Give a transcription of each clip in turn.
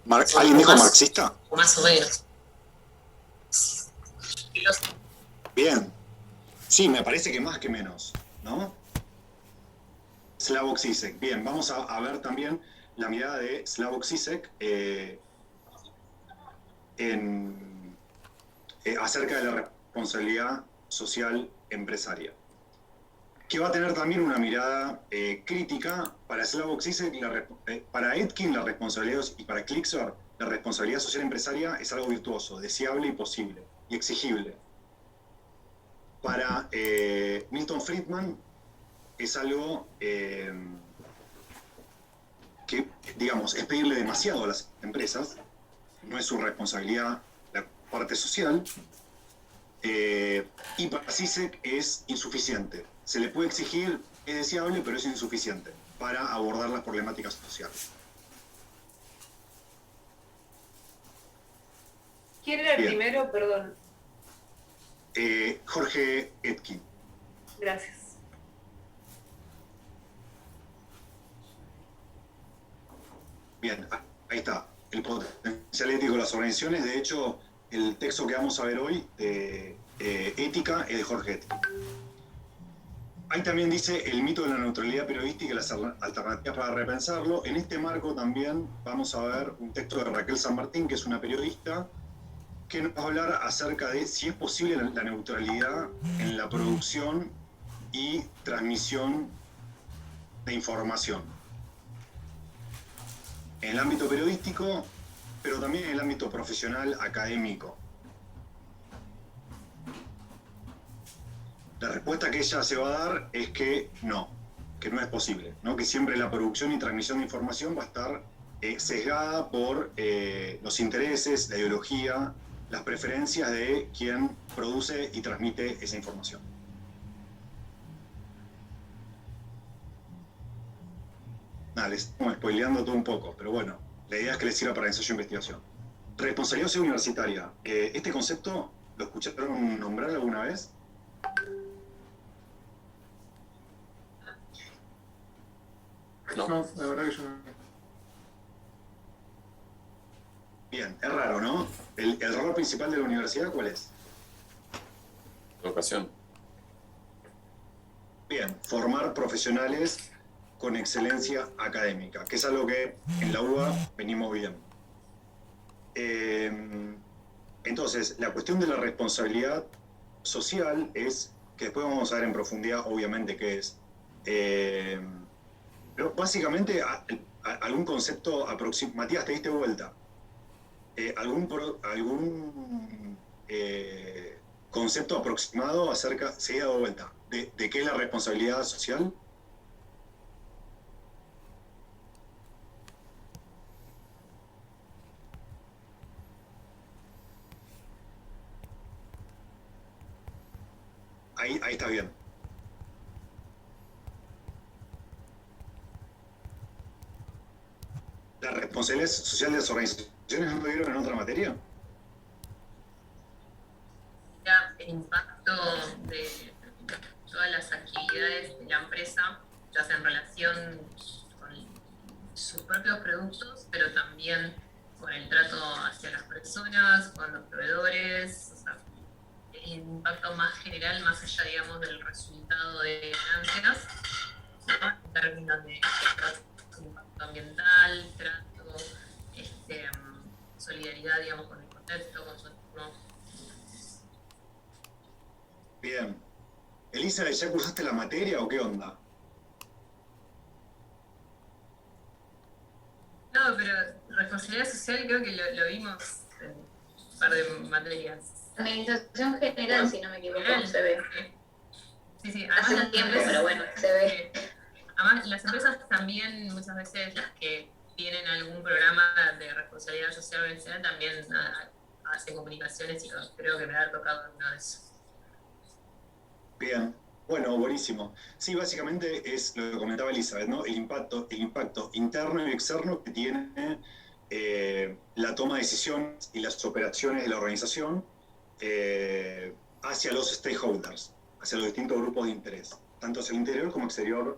¿Alguien dijo marxista? O más o menos. Bien. Sí, me parece que más que menos, ¿no? Slavoj Žižek. Bien, vamos a ver también la mirada de Slavoj Žižek acerca de la responsabilidad social empresaria, que va a tener también una mirada crítica. Para Slavoj Žižek, para Etkin la responsabilidad, y para Klixer la responsabilidad social empresaria es algo virtuoso, deseable y posible, y exigible. Para Milton Friedman es algo que, digamos, es pedirle demasiado a las empresas, no es su responsabilidad la parte social, y para Žižek es insuficiente. Se le puede exigir, es deseable, pero es insuficiente para abordar las problemáticas sociales. ¿Quién era el Bien. primero? Perdón. Jorge Etkin. Gracias. Bien, ahí está. El potencial ético de las organizaciones. De hecho, el texto que vamos a ver hoy de ética es de Jorge Etkin. Ahí también dice el mito de la neutralidad periodística y las alternativas para repensarlo. En este marco también vamos a ver un texto de Raquel San Martín, que es una periodista, que nos va a hablar acerca de si es posible la neutralidad en la producción y transmisión de información. En el ámbito periodístico, pero también en el ámbito profesional, académico. La respuesta que ella se va a dar es que no es posible, ¿no? Que siempre la producción y transmisión de información va a estar sesgada por los intereses, la ideología, las preferencias de quien produce y transmite esa información. Nada, les estamos spoileando todo un poco, pero bueno, la idea es que les sirva para ensayo e investigación. Responsabilidad universitaria. ¿Este concepto lo escucharon nombrar alguna vez? No, la verdad que yo no. Bien, es raro, ¿no? ¿El rol principal de la universidad cuál es? Educación. Bien, formar profesionales con excelencia académica, que es algo que en la UBA venimos bien. Entonces, la cuestión de la responsabilidad social es, que después vamos a ver en profundidad, obviamente, qué es. Pero básicamente, algún concepto aproximado. Matías, te diste vuelta. ¿Algún concepto aproximado acerca, se ha dado vuelta, de qué es la responsabilidad social? Ahí está bien. ¿La responsabilidad social de las organizaciones no lo vieron en otra materia? El impacto de todas las actividades de la empresa, ya sea en relación con sus propios productos, pero también con el trato hacia las personas, con los proveedores, o sea, el impacto más general, más allá, digamos, del resultado de ganancias, ¿no? En términos de impacto ambiental, trato, solidaridad, digamos, con el contexto, con su entorno. Bien. Elisa, ¿ya cursaste la materia o qué onda? No, pero responsabilidad social creo que lo vimos en un par de materias. Administración general, si no me equivoco, se ve. Sí, Hace un tiempo, pero bueno, se ve. Además, las empresas también, muchas veces, las que tienen algún programa de responsabilidad social vencida, también hacen comunicaciones y creo que me ha tocado alguno de esos. Bien. Bueno, buenísimo. Sí, básicamente es lo que comentaba Elizabeth, ¿no? El impacto interno y externo que tiene la toma de decisiones y las operaciones de la organización hacia los stakeholders, hacia los distintos grupos de interés, tanto hacia el interior como exterior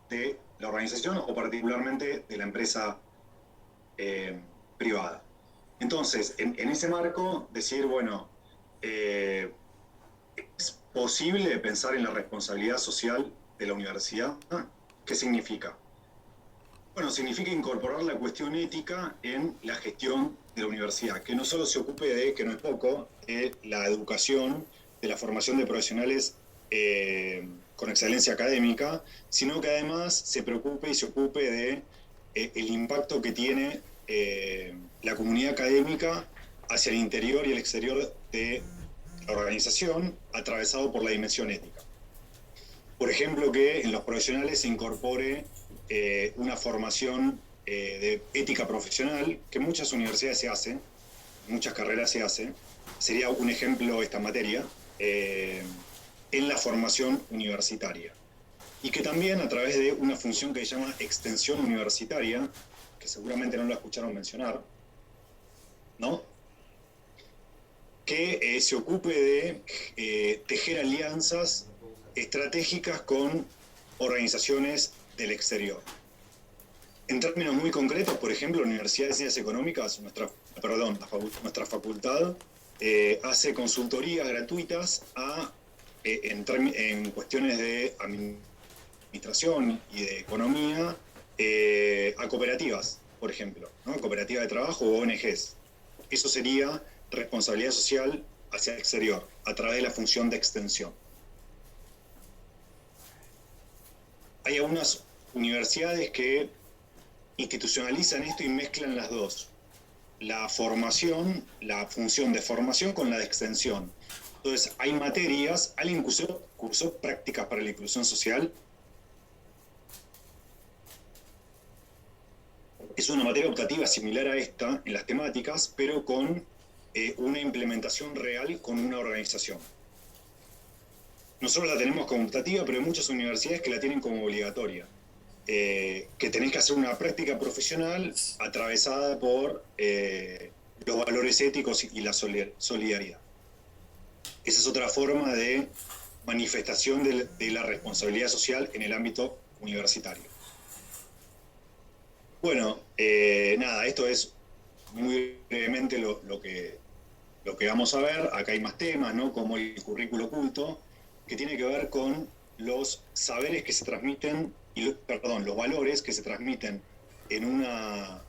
de la organización o particularmente de la empresa privada. Entonces, en ese marco, decir, bueno, ¿es posible pensar en la responsabilidad social de la universidad? ¿Qué significa? Bueno, significa incorporar la cuestión ética en la gestión de la universidad, que no solo se ocupe de, que no es poco, de la educación, de la formación de profesionales con excelencia académica, sino que además se preocupe y se ocupe de el impacto que tiene la comunidad académica hacia el interior y el exterior de la organización, atravesado por la dimensión ética. Por ejemplo, que en los profesionales se incorpore una formación de ética profesional, que en muchas universidades se hace, en muchas carreras se hace. Sería un ejemplo esta materia en la formación universitaria. Y que también a través de una función que se llama extensión universitaria, que seguramente no la escucharon mencionar, ¿no? Que se ocupe de tejer alianzas estratégicas con organizaciones del exterior. En términos muy concretos, por ejemplo, la Universidad de Ciencias Económicas, nuestra facultad, hace consultorías gratuitas en cuestiones de administración y de economía a cooperativas, por ejemplo, ¿no? Cooperativas de trabajo o ONGs. Eso sería responsabilidad social hacia el exterior, a través de la función de extensión. Hay algunas universidades que institucionalizan esto y mezclan las dos. La formación, la función de formación con la de extensión. Entonces, hay materias, ¿alguien cursó prácticas para la inclusión social? Es una materia optativa similar a esta en las temáticas, pero con una implementación real con una organización. Nosotros la tenemos como optativa, pero hay muchas universidades que la tienen como obligatoria. Que tenés que hacer una práctica profesional atravesada por los valores éticos y la solidaridad. Esa es otra forma de manifestación de la responsabilidad social en el ámbito universitario. Bueno, nada, esto es muy brevemente lo que vamos a ver. Acá hay más temas, ¿no? Como el currículo oculto, que tiene que ver con los saberes que se transmiten, los valores que se transmiten en una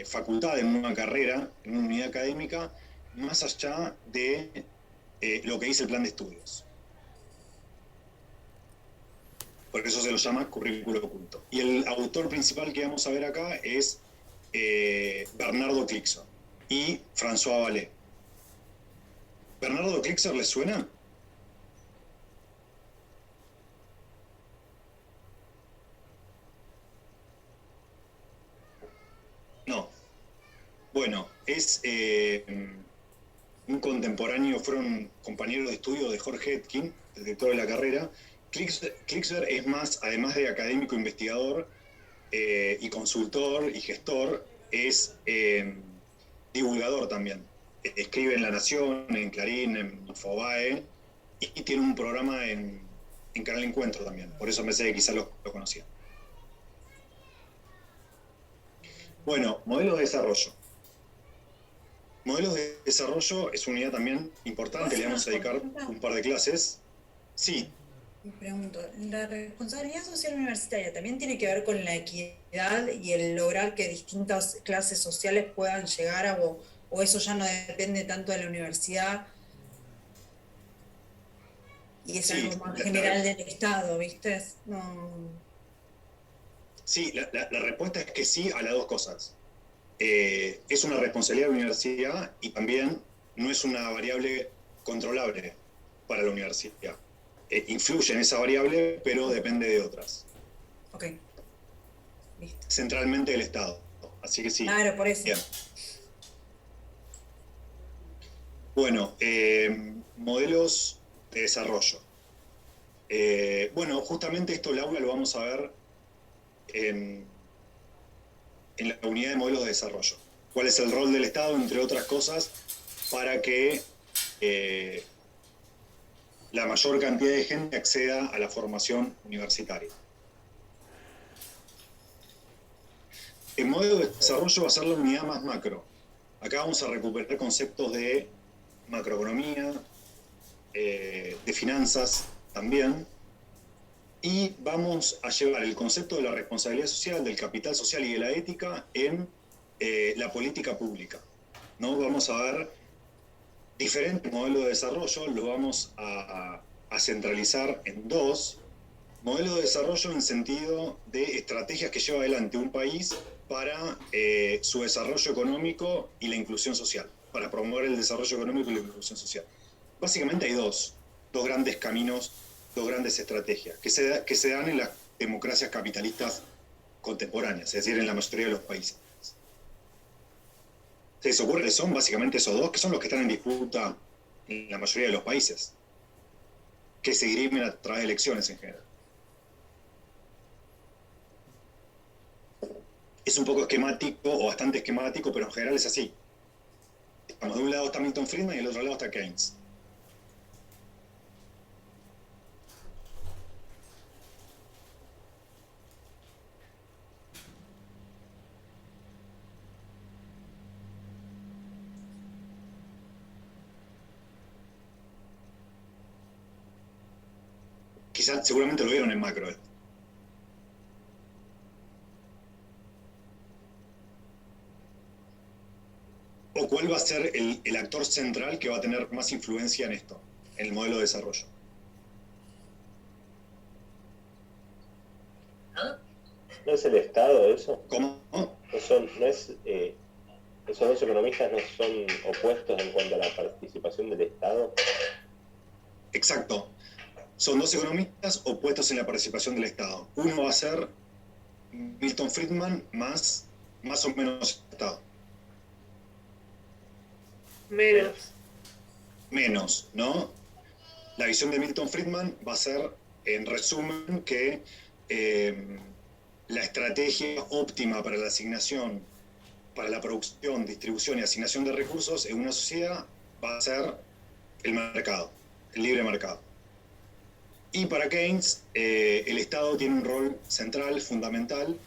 facultad, en una carrera, en una unidad académica, más allá de lo que dice el plan de estudios. Por eso se lo llama currículo oculto. Y el autor principal que vamos a ver acá es Bernardo Klixer y François Vallée. ¿Bernardo Klixer les suena? No. Bueno, es un contemporáneo, fueron compañeros de estudio de Jorge Etkin, el director de la carrera. Klixer es más, además de académico investigador y consultor y gestor, es divulgador también. Escribe en La Nación, en Clarín, en Infobae, y tiene un programa en Canal Encuentro también. Por eso pensé que quizás lo conocía. Bueno, modelos de desarrollo. Modelos de desarrollo es una unidad también importante, le vamos a dedicar un par de clases. Sí. Me pregunto, ¿la responsabilidad social universitaria también tiene que ver con la equidad y el lograr que distintas clases sociales puedan llegar o eso ya no depende tanto de la universidad y es algo más general del Estado, ¿viste? No. Sí, la respuesta es que sí a las dos cosas. Es una responsabilidad de la universidad y también no es una variable controlable para la universidad. Influye en esa variable, pero depende de otras. Ok. Listo. Centralmente del Estado. Así que sí. Claro, por eso. Bien. Bueno, modelos de desarrollo. Bueno, justamente esto, Laura, lo vamos a ver en la unidad de modelos de desarrollo. ¿Cuál es el rol del Estado, entre otras cosas, para que la mayor cantidad de gente acceda a la formación universitaria? el modelo de desarrollo va a ser la unidad más macro. Acá vamos a recuperar conceptos de macroeconomía, de finanzas también, y vamos a llevar el concepto de la responsabilidad social, del capital social y de la ética en la política pública, ¿no? Vamos a ver diferentes modelos de desarrollo, lo vamos a centralizar en dos. Modelo de desarrollo en sentido de estrategias que lleva adelante un país para su desarrollo económico y la inclusión social, para promover el desarrollo económico y la inclusión social. Básicamente hay dos grandes caminos, dos grandes estrategias que se dan en las democracias capitalistas contemporáneas, es decir, en la mayoría de los países. Se ocurre que son básicamente esos dos, que son los que están en disputa en la mayoría de los países, que se dirimen a través de elecciones en general. Es un poco esquemático, o bastante esquemático, pero en general es así. De un lado está Milton Friedman y del otro lado está Keynes. Quizás, seguramente lo vieron en macro. ¿O cuál va a ser el actor central que va a tener más influencia en esto, en el modelo de desarrollo? ¿No es el Estado eso? ¿Cómo? ¿Esos dos economistas no son opuestos en cuanto a la participación del Estado? Exacto. Son dos economistas opuestos en la participación del Estado. Uno va a ser Milton Friedman más o menos Estado. Menos, ¿no? La visión de Milton Friedman va a ser, en resumen, que la estrategia óptima para la asignación, para la producción, distribución y asignación de recursos en una sociedad va a ser el mercado, el libre mercado. Y para Keynes, el Estado tiene un rol central, fundamental,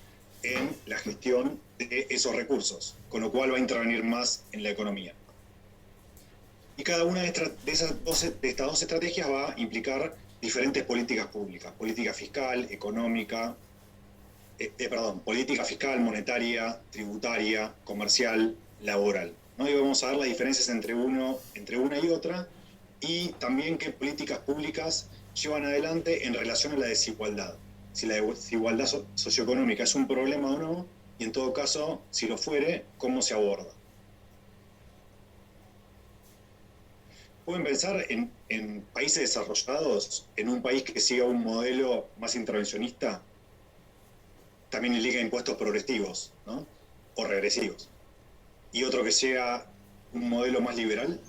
en la gestión de esos recursos, con lo cual va a intervenir más en la economía. Y cada una de estas dos estrategias va a implicar diferentes políticas públicas, política fiscal, económica, política fiscal, monetaria, tributaria, comercial, laboral, ¿no? Y vamos a ver las diferencias entre una y otra, y también qué políticas públicas llevan adelante en relación a la desigualdad. Si la desigualdad socioeconómica es un problema o no, y en todo caso, si lo fuere, cómo se aborda. Pueden pensar en países desarrollados, en un país que siga un modelo más intervencionista, también eliga impuestos progresivos, ¿no? O regresivos. Y otro que sea un modelo más liberal.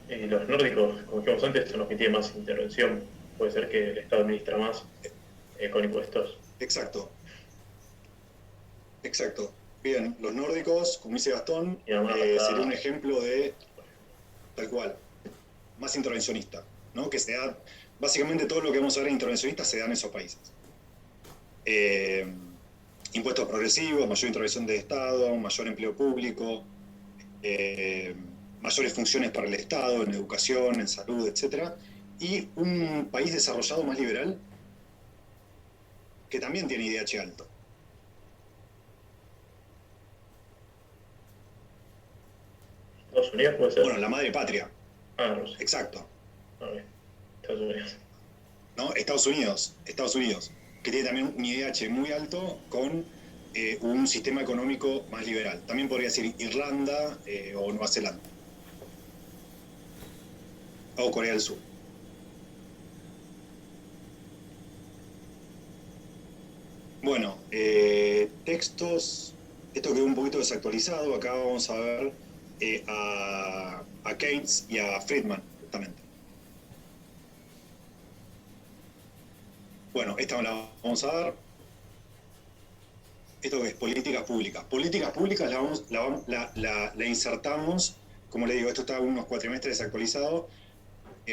Los nórdicos, como dijimos antes, son los que tienen más intervención. Puede ser que el Estado administra más con impuestos. Exacto. Bien, los nórdicos, como dice Gastón, sería un ejemplo de, tal cual, más intervencionista, ¿no? Que se da, básicamente todo lo que vamos a ver en intervencionista se da en esos países. Impuestos progresivos, mayor intervención del Estado, mayor empleo público, mayores funciones para el Estado, en educación, en salud, etc. Y un país desarrollado más liberal que también tiene IDH alto. ¿Estados Unidos puede ser? Bueno, la madre patria. Rusia. Exacto. Estados Unidos. ¿No? Estados Unidos, que tiene también un IDH muy alto con un sistema económico más liberal. También podría ser Irlanda o Nueva Zelanda. O Corea del Sur. Bueno, textos. Esto quedó un poquito desactualizado. Acá vamos a ver a Keynes y a Friedman, justamente. Bueno, esta la vamos a ver. Esto que es políticas públicas. Políticas públicas la insertamos, como le digo, esto está unos cuatrimestres desactualizado,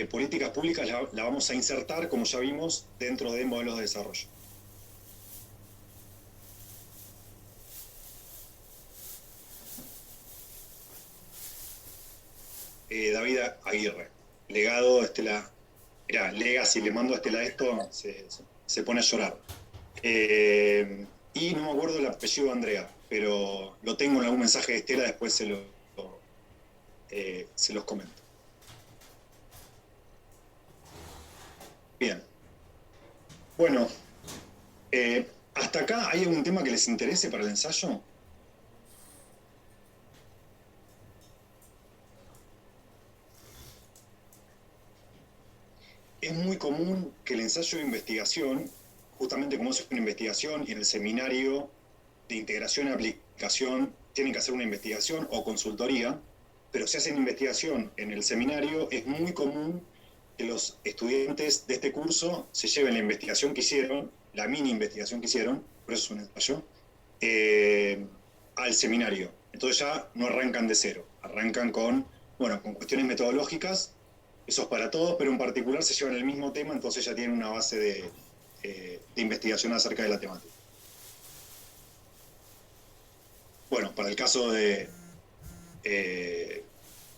políticas públicas la vamos a insertar, como ya vimos, dentro de modelos de desarrollo. David Aguirre, legado Estela. Mirá, Legacy, le mando a Estela esto, se pone a llorar. Y no me acuerdo el apellido de Andrea, pero lo tengo en algún mensaje de Estela, después se los comento. Bien. Bueno, hasta acá, ¿hay algún tema que les interese para el ensayo? Es muy común que el ensayo de investigación, justamente como es una investigación y en el seminario de integración y aplicación tienen que hacer una investigación o consultoría, pero si hacen investigación en el seminario, es muy común que los estudiantes de este curso se lleven la investigación que hicieron, la mini investigación que hicieron, por eso es un ensayo, al seminario. Entonces ya no arrancan de cero, arrancan con cuestiones metodológicas. Eso es para todos, pero en particular se llevan el mismo tema, entonces ya tienen una base de investigación acerca de la temática. Bueno, para el caso de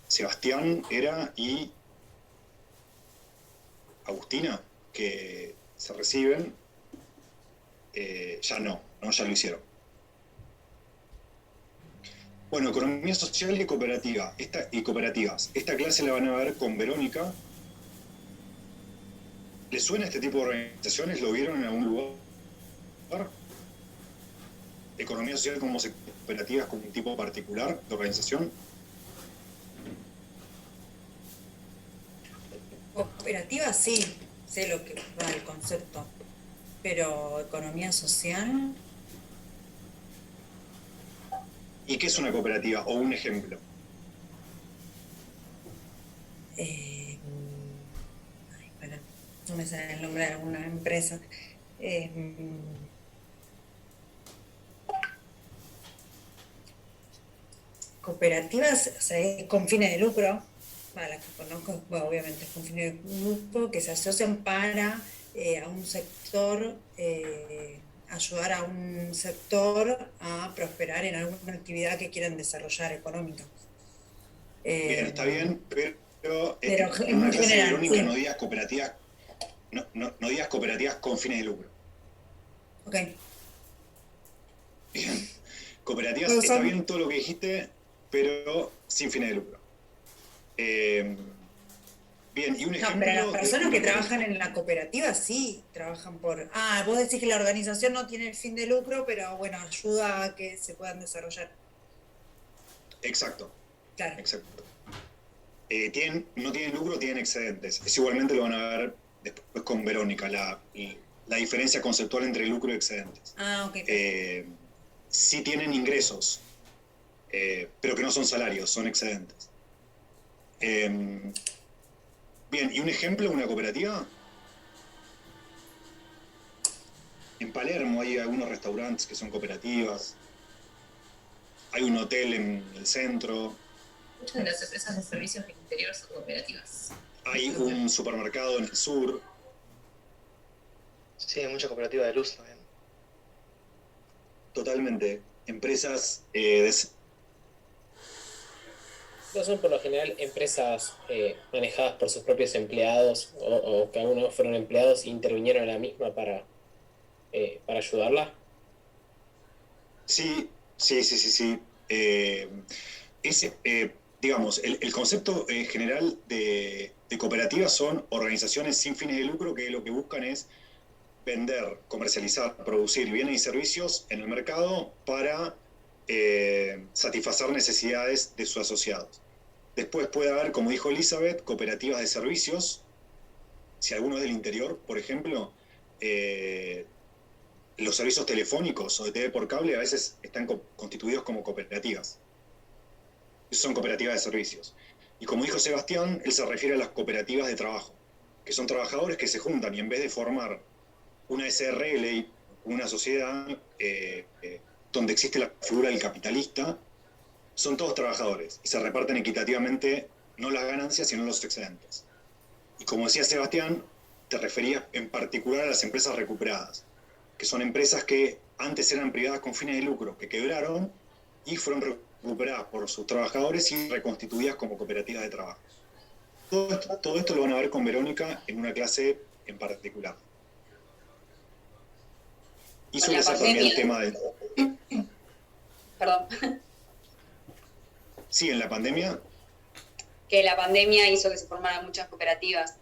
Sebastián y Agustina, que se reciben, ya lo hicieron. Bueno, economía social y cooperativas. Esta clase la van a ver con Verónica. ¿Les suena este tipo de organizaciones? ¿Lo vieron en algún lugar? Economía social como cooperativas como un tipo particular de organización. Cooperativa sí, sé lo que va el concepto, pero economía social... ¿Y qué es una cooperativa? O un ejemplo. No me sale el nombre de alguna empresa. Cooperativas, o sea, es con fines de lucro, las que conozco, obviamente es con fines de lucro, que se asocian para a un sector, ayudar a un sector a prosperar en alguna actividad que quieran desarrollar económica. Bien, está bien, pero es muy general. Verónica, Sí. no digas cooperativas, no digas cooperativas con fines de lucro. Ok. Bien. Cooperativas, Pero está son- bien todo lo que dijiste, pero sin fines de lucro. Bien, y un No, ejemplo... pero las personas que trabajan en la cooperativa sí trabajan por... vos decís que la organización no tiene el fin de lucro, pero bueno, ayuda a que se puedan desarrollar. Exacto, Claro. exacto. No tienen lucro, tienen excedentes. Es igualmente lo van a ver después con Verónica, la diferencia conceptual entre lucro y excedentes. Ok. Sí tienen ingresos, pero que no son salarios, son excedentes. Bien, ¿y un ejemplo de una cooperativa? En Palermo hay algunos restaurantes que son cooperativas. Hay un hotel en el centro. Muchas de las empresas de servicios del interior son cooperativas. Hay un supermercado en el sur. Sí, hay mucha cooperativa de luz también. Totalmente. Empresas No son por lo general empresas manejadas por sus propios empleados o que algunos fueron empleados e intervinieron en la misma para ayudarla. Sí. Digamos, el concepto general de cooperativas son organizaciones sin fines de lucro que lo que buscan es vender, comercializar, producir bienes y servicios en el mercado para satisfacer necesidades de sus asociados. Después puede haber, como dijo Elizabeth, cooperativas de servicios. Si alguno es del interior, por ejemplo, los servicios telefónicos o de TV por cable a veces están constituidos como cooperativas. Son cooperativas de servicios. Y como dijo Sebastián, él se refiere a las cooperativas de trabajo, que son trabajadores que se juntan y en vez de formar una SRL, una sociedad donde existe la figura del capitalista, son todos trabajadores y se reparten equitativamente no las ganancias, sino los excedentes. Y como decía Sebastián, te referías en particular a las empresas recuperadas, que son empresas que antes eran privadas con fines de lucro, que quebraron y fueron recuperadas por sus trabajadores y reconstituidas como cooperativas de trabajo. Todo esto lo van a ver con Verónica en una clase en particular. Y suele ser también el tema de... Perdón. Sí, en la pandemia. Que la pandemia hizo que se formaran muchas cooperativas.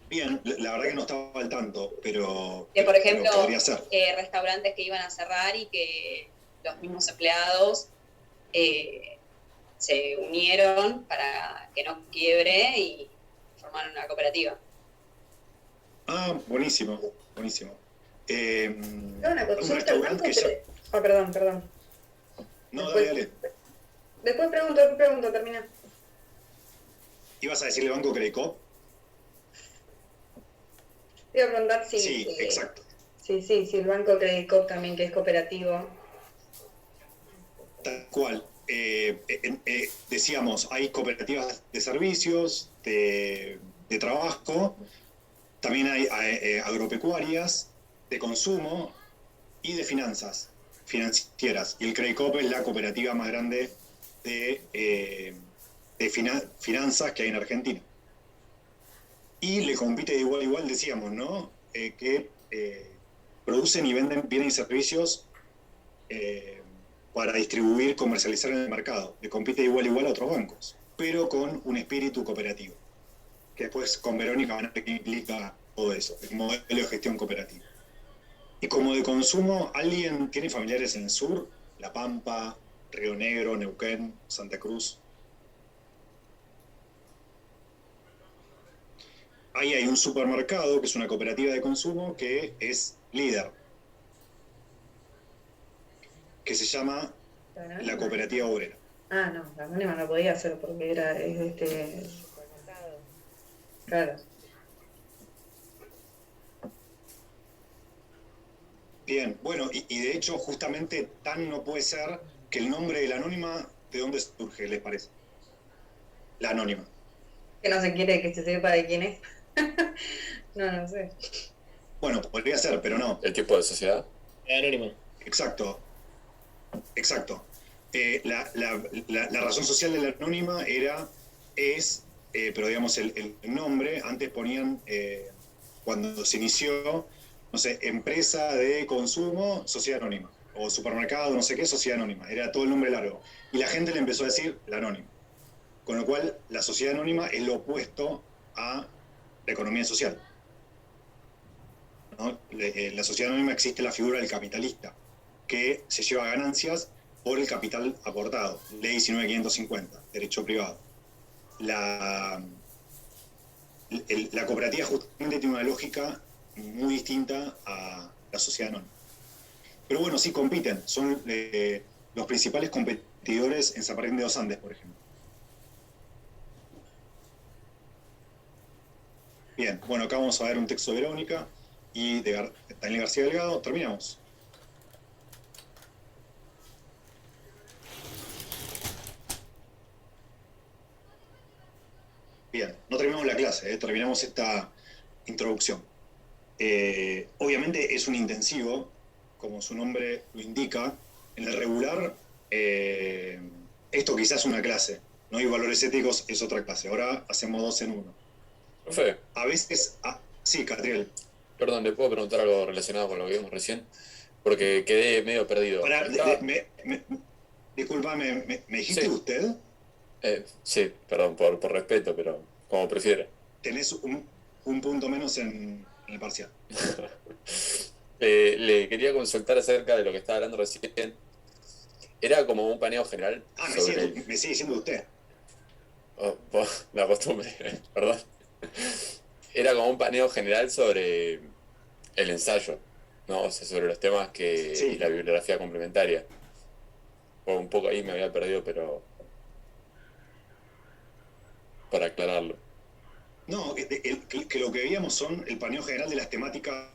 Bien, la verdad que no estaba al tanto, pero... Que, por ejemplo, podría ser. Restaurantes que iban a cerrar y que los mismos empleados se unieron para que no quiebre y formaron una cooperativa. Ah, buenísimo, buenísimo. Una un consulta, restaurante que ya... perdón. No, Después- dale. Después pregunto, termina. ¿Ibas a decirle Banco Credicop? Te iba a preguntar si... Sí, exacto. Sí, el Banco Credicop también, que es cooperativo. Tal cual. Decíamos, hay cooperativas de servicios, de trabajo, también hay agropecuarias, de consumo y de financieras. Y el Credicop es la cooperativa más grande de finanzas que hay en Argentina. Y le compite de igual a igual, decíamos, ¿no? Que producen y venden bienes y servicios para distribuir, comercializar en el mercado. Le compite de igual a igual a otros bancos, pero con un espíritu cooperativo. Que después con Verónica van a ver qué implica todo eso, el modelo de gestión cooperativa. Y como de consumo, ¿alguien tiene familiares en el sur? La Pampa, Río Negro, Neuquén, Santa Cruz. Ahí hay un supermercado que es una cooperativa de consumo que es líder, que se llama la Cooperativa Obrera. Ah, no, la anónima no podía hacer porque Claro. Bien, bueno, y de hecho justamente tan no puede ser que el nombre de la anónima, ¿de dónde surge, les parece? La anónima. Que no se quiere que se sepa de quién es. No sé. Bueno, podría ser, pero no. ¿El tipo de sociedad? Anónimo. Exacto. La razón social de la anónima pero digamos el nombre, antes ponían, cuando se inició, no sé, empresa de consumo, sociedad anónima, o supermercado, no sé qué, sociedad anónima, era todo el nombre largo. Y la gente le empezó a decir la anónima. Con lo cual, la sociedad anónima es lo opuesto a la economía social. ¿No? La sociedad anónima existe la figura del capitalista, que se lleva ganancias por el capital aportado. Ley 19550, derecho privado. La cooperativa justamente tiene una lógica muy distinta a la sociedad anónima. Pero bueno, sí compiten. Son los principales competidores en San Martín de los Andes, por ejemplo. Bien, bueno, acá vamos a ver un texto de Verónica y de Daniel García Delgado. Terminamos. Bien, no terminamos la clase, terminamos esta introducción. Obviamente es un intensivo, como su nombre lo indica. En el regular, esto quizás es una clase, no hay valores éticos, es otra clase. Ahora hacemos 2 en 1. Profe. A veces... sí, Catriel. Perdón, ¿le puedo preguntar algo relacionado con lo que vimos recién? Porque quedé medio perdido. Disculpame, ¿me dijiste usted? Sí, perdón, por respeto, pero como prefiere. Tenés un punto menos en el parcial. Le quería consultar acerca de lo que estaba hablando recién. Era como un paneo general. Me sigue diciendo usted. La costumbre, perdón. Era como un paneo general sobre el ensayo, ¿no? O sea, sobre los temas y la bibliografía complementaria. O un poco ahí me había perdido, pero para aclararlo. No, que lo que veíamos son el paneo general de las temáticas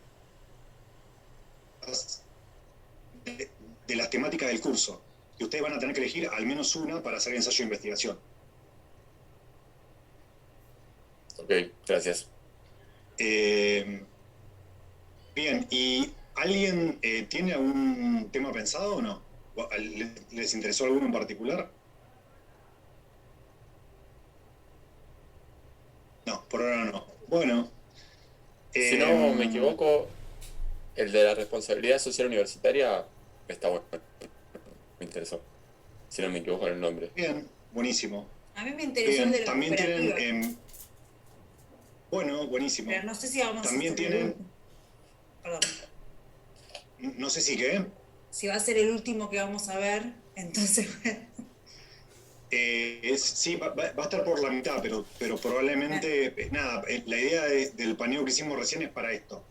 del curso. Y ustedes van a tener que elegir al menos una para hacer el ensayo de investigación. Ok, gracias. Bien, ¿y alguien tiene algún tema pensado o no? ¿Les interesó alguno en particular? No, por ahora no. Bueno. Si no me equivoco, el de la responsabilidad social universitaria está bueno. Me interesó. Si no me equivoco en el nombre. Bien, buenísimo. A mí me interesó el de la también cooperativa. tienen... bueno, buenísimo. Pero no sé si vamos También a hacer tienen... Perdón. No sé si qué. Si va a ser el último que vamos a ver, entonces... Sí, va a estar por la mitad, pero probablemente, nada, la idea del paneo que hicimos recién es para esto,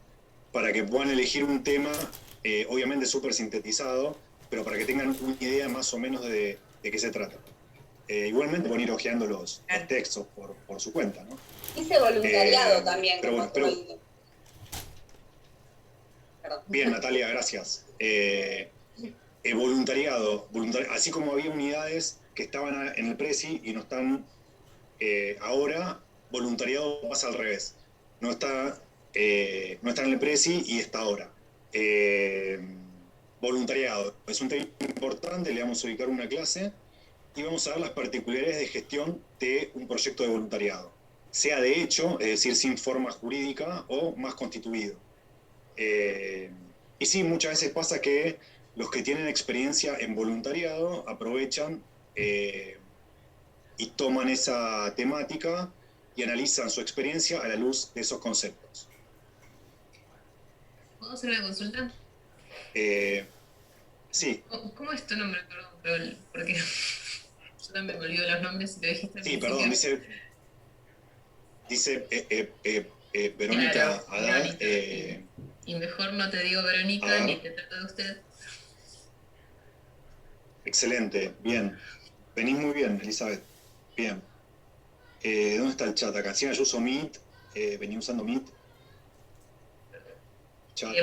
para que puedan elegir un tema, obviamente súper sintetizado, pero para que tengan una idea más o menos de qué se trata. Igualmente pueden ir hojeando los textos por su cuenta, ¿no? Hice voluntariado también. Bien, Natalia, gracias. Voluntariado, así como había unidades que estaban en el Prezi y no están ahora, voluntariado pasa al revés. No está en el Prezi y está ahora. Voluntariado es un tema importante, le vamos a ubicar una clase y vamos a ver las particularidades de gestión de un proyecto de voluntariado, sea de hecho, es decir, sin forma jurídica o más constituido. Y sí, muchas veces pasa que los que tienen experiencia en voluntariado aprovechan y toman esa temática y analizan su experiencia a la luz de esos conceptos. ¿Puedo hacer una consulta? Sí. ¿Cómo es tu nombre? Perdón, porque yo también me olvido los nombres y te dijiste. Sí, perdón, dice Verónica Claro, Haddad. Y mejor no te digo Verónica ni te trato de usted. Excelente, bien. Venís muy bien, Elizabeth. Bien. ¿Dónde está el chat acá? Encima yo uso Meet, venía usando Meet. Chat.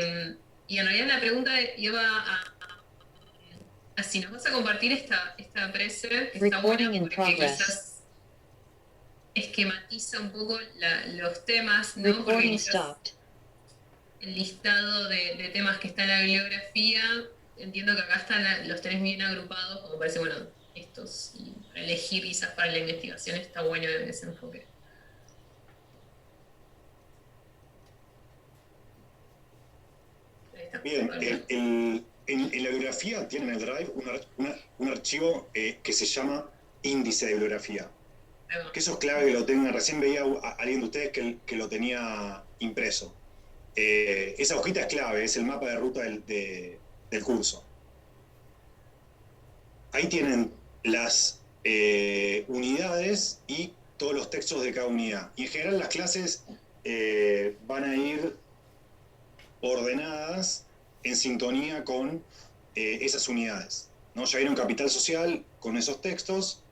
Y en realidad la pregunta iba a si nos vas a compartir esta prese, que está buena porque quizás esquematiza un poco los temas, ¿no? Porque quizás el listado de temas que está en la bibliografía, entiendo que acá los tenés bien agrupados, como parece, bueno, estos, y para elegir quizás para la investigación está bueno ese enfoque. Bien, en la bibliografía tienen en el Drive un archivo que se llama índice de bibliografía. Que eso es clave que lo tengan. Recién veía a alguien de ustedes que lo tenía impreso. Esa hojita es clave, es el mapa de ruta del curso. Ahí tienen las unidades y todos los textos de cada unidad. Y en general las clases van a ir ordenadas en sintonía con esas unidades, ¿no? Ya vieron Capital Social con esos textos.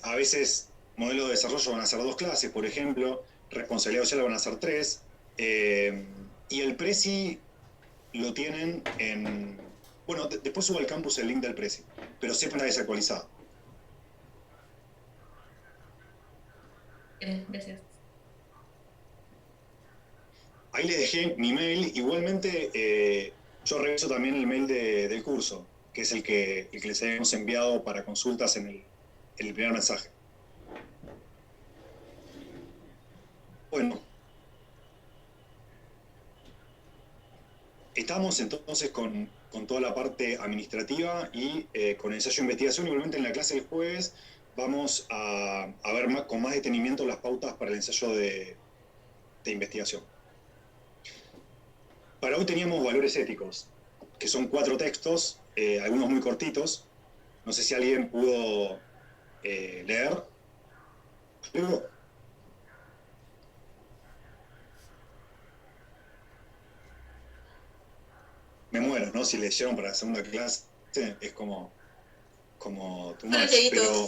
A veces modelos de desarrollo van a ser 2 clases, por ejemplo, responsabilidad social van a ser 3, y el Prezi lo tienen en... Bueno, después subo al campus el link del Prezi, pero siempre está desactualizado. Gracias. Ahí les dejé mi mail. Igualmente, yo reviso también el mail del curso, que es el que les habíamos enviado para consultas en el primer mensaje. Bueno. Estamos entonces con toda la parte administrativa y con el ensayo de investigación. Igualmente en la clase del jueves vamos a ver con más detenimiento las pautas para el ensayo de investigación. Para hoy teníamos valores éticos, que son 4 textos, algunos muy cortitos. No sé si alguien pudo leer. ¿Luego? Me muero, ¿no? Si leyeron para la segunda clase, es como too much, pero...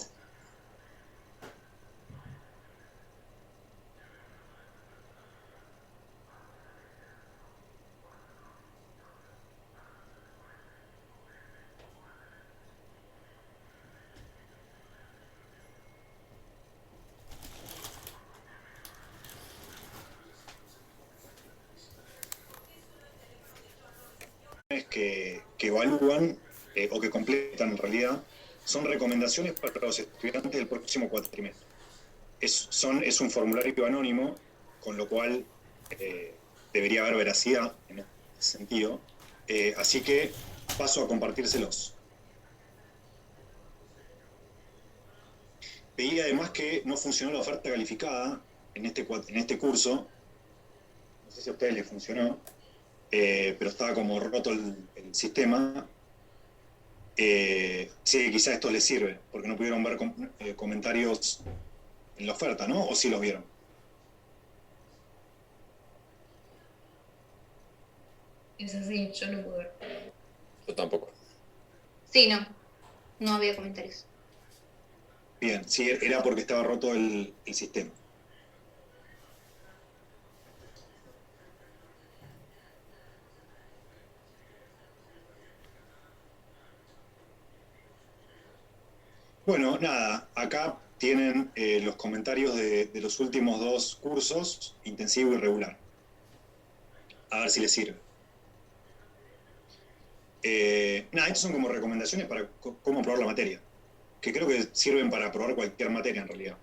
que evalúan, o que completan en realidad, son recomendaciones para los estudiantes del próximo cuatrimestre. Es un formulario anónimo, con lo cual debería haber veracidad en ese sentido. Así que paso a compartírselos. Veía además que no funcionó la oferta calificada en este curso. No sé si a ustedes les funcionó, pero estaba como roto el sistema. Sí, quizás esto les sirve, porque no pudieron ver comentarios en la oferta, ¿no? ¿O sí los vieron? Es así, yo no pude ver. Yo tampoco. Sí, no había comentarios. Bien, sí, era porque estaba roto el sistema. Bueno, nada, acá tienen los comentarios de los últimos 2 cursos, intensivo y regular. A ver si les sirve. Nada, estos son como recomendaciones para cómo probar la materia, que creo que sirven para probar cualquier materia en realidad.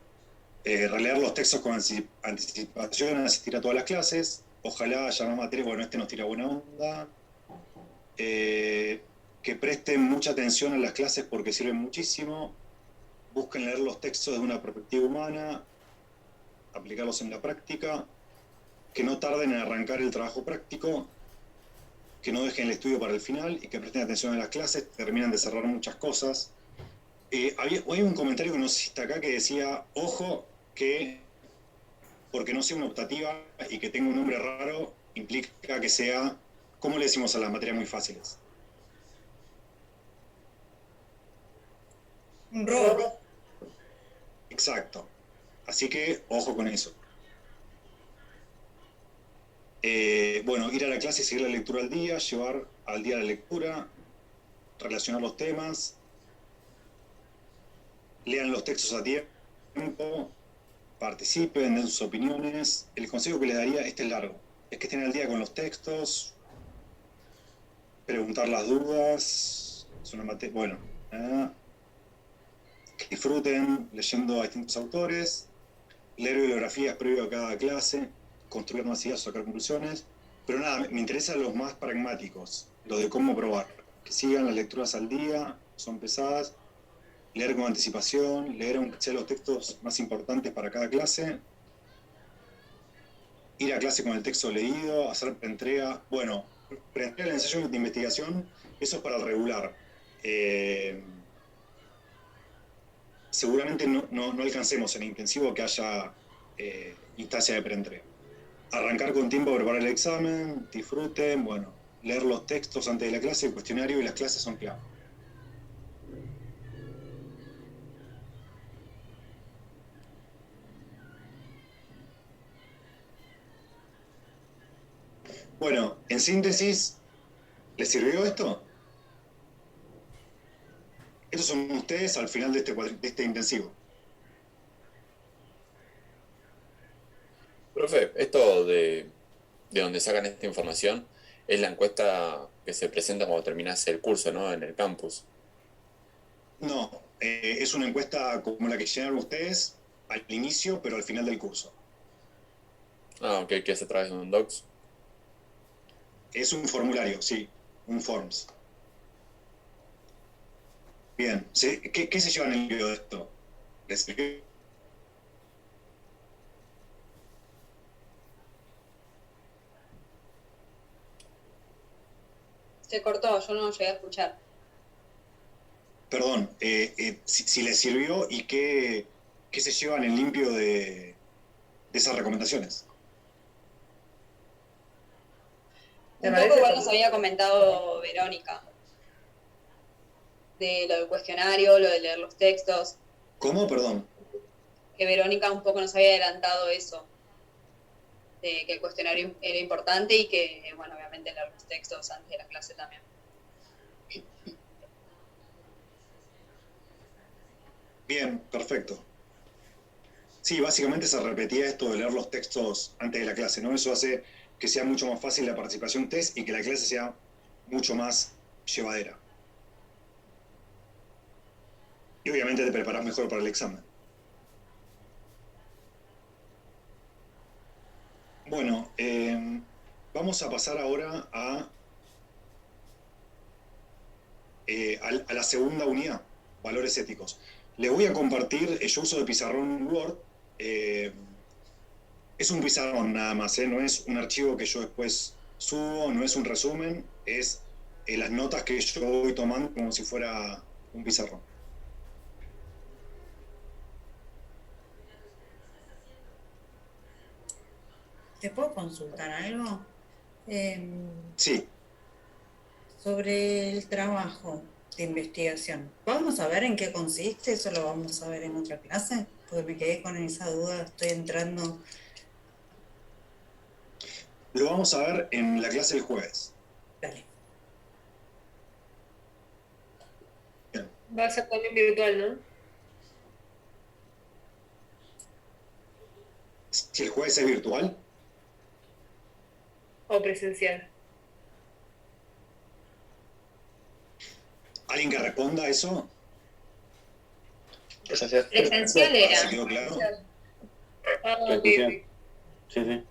Releer los textos con anticipación, asistir a todas las clases, ojalá haya más materias, bueno, nos tira buena onda. Que presten mucha atención a las clases porque sirven muchísimo. Busquen leer los textos de una perspectiva humana, aplicarlos en la práctica, que no tarden en arrancar el trabajo práctico, que no dejen el estudio para el final y que presten atención a las clases, terminan de cerrar muchas cosas. Hay un comentario que no sé si está acá que decía, ojo, que porque no sea una optativa y que tenga un nombre raro, implica que sea, ¿cómo le decimos a las materias muy fáciles? Un robo. Exacto. Así que, ojo con eso. Bueno, ir a la clase y seguir la lectura al día, llevar al día la lectura, relacionar los temas, lean los textos a tiempo, participen, den sus opiniones. El consejo que les daría, este es largo, es que estén al día con los textos, preguntar las dudas, es una materia, bueno, que disfruten leyendo a distintos autores, leer bibliografías previo a cada clase, construir nuevas ideas, sacar conclusiones, pero nada, me interesan los más pragmáticos, los de cómo probar, que sigan las lecturas al día, son pesadas, leer con anticipación, leer aunque sea los textos más importantes para cada clase, ir a clase con el texto leído, hacer preentrega, bueno, preentrega el ensayo de investigación, eso es para el regular. Seguramente no alcancemos en intensivo que haya instancia de preentrega. Arrancar con tiempo a preparar el examen, disfruten, bueno, leer los textos antes de la clase, el cuestionario y las clases son clave. Bueno, en síntesis, ¿les sirvió esto? Estos son ustedes al final de este intensivo. Profe, esto de donde sacan esta información es la encuesta que se presenta cuando terminas el curso, ¿no? En el campus. No, es una encuesta como la que llenaron ustedes al inicio, pero al final del curso. Ah, ok, que es a través de un docs. Es un formulario, sí, un forms. Bien, ¿qué se lleva en el video de esto? ¿Les sirvió? Se cortó, yo no llegué a escuchar. Perdón, si les sirvió y qué se llevan en limpio de esas recomendaciones. Un poco igual nos había comentado Verónica. De lo del cuestionario, lo de leer los textos. ¿Cómo? Perdón. Que Verónica un poco nos había adelantado eso. De que el cuestionario era importante y que, bueno, obviamente leer los textos antes de la clase también. Bien, perfecto. Sí, básicamente se repetía esto de leer los textos antes de la clase, ¿no? Eso hace que sea mucho más fácil la participación test y que la clase sea mucho más llevadera. Y obviamente te preparas mejor para el examen. Bueno, vamos a pasar ahora a la segunda unidad, valores éticos. Les voy a compartir, yo uso de pizarrón Word, es un pizarrón nada más, no es un archivo que yo después subo, no es un resumen, es las notas que yo voy tomando como si fuera un pizarrón. ¿Te puedo consultar algo? Sí. Sobre el trabajo de investigación. ¿Vamos a ver en qué consiste? ¿Eso lo vamos a ver en otra clase? Porque me quedé con esa duda, estoy entrando. Lo vamos a ver en la clase del jueves. Dale. Bien. Va a ser también virtual, ¿no? Si el jueves es virtual. O presencial. ¿Alguien que responda a eso? Presencial. Presencial era. ¿Se quedó claro? Ah, ok. Sí, sí.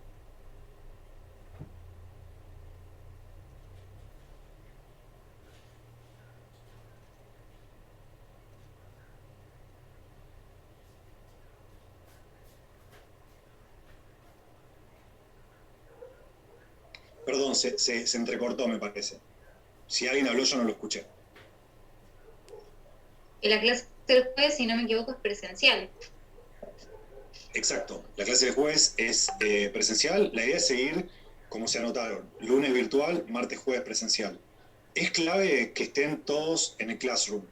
Perdón, se entrecortó, me parece. Si alguien habló, yo no lo escuché. Y la clase del jueves, si no me equivoco, es presencial. Exacto. La clase de jueves es presencial. La idea es seguir como se anotaron. Lunes virtual, martes, jueves presencial. Es clave que estén todos en el Classroom,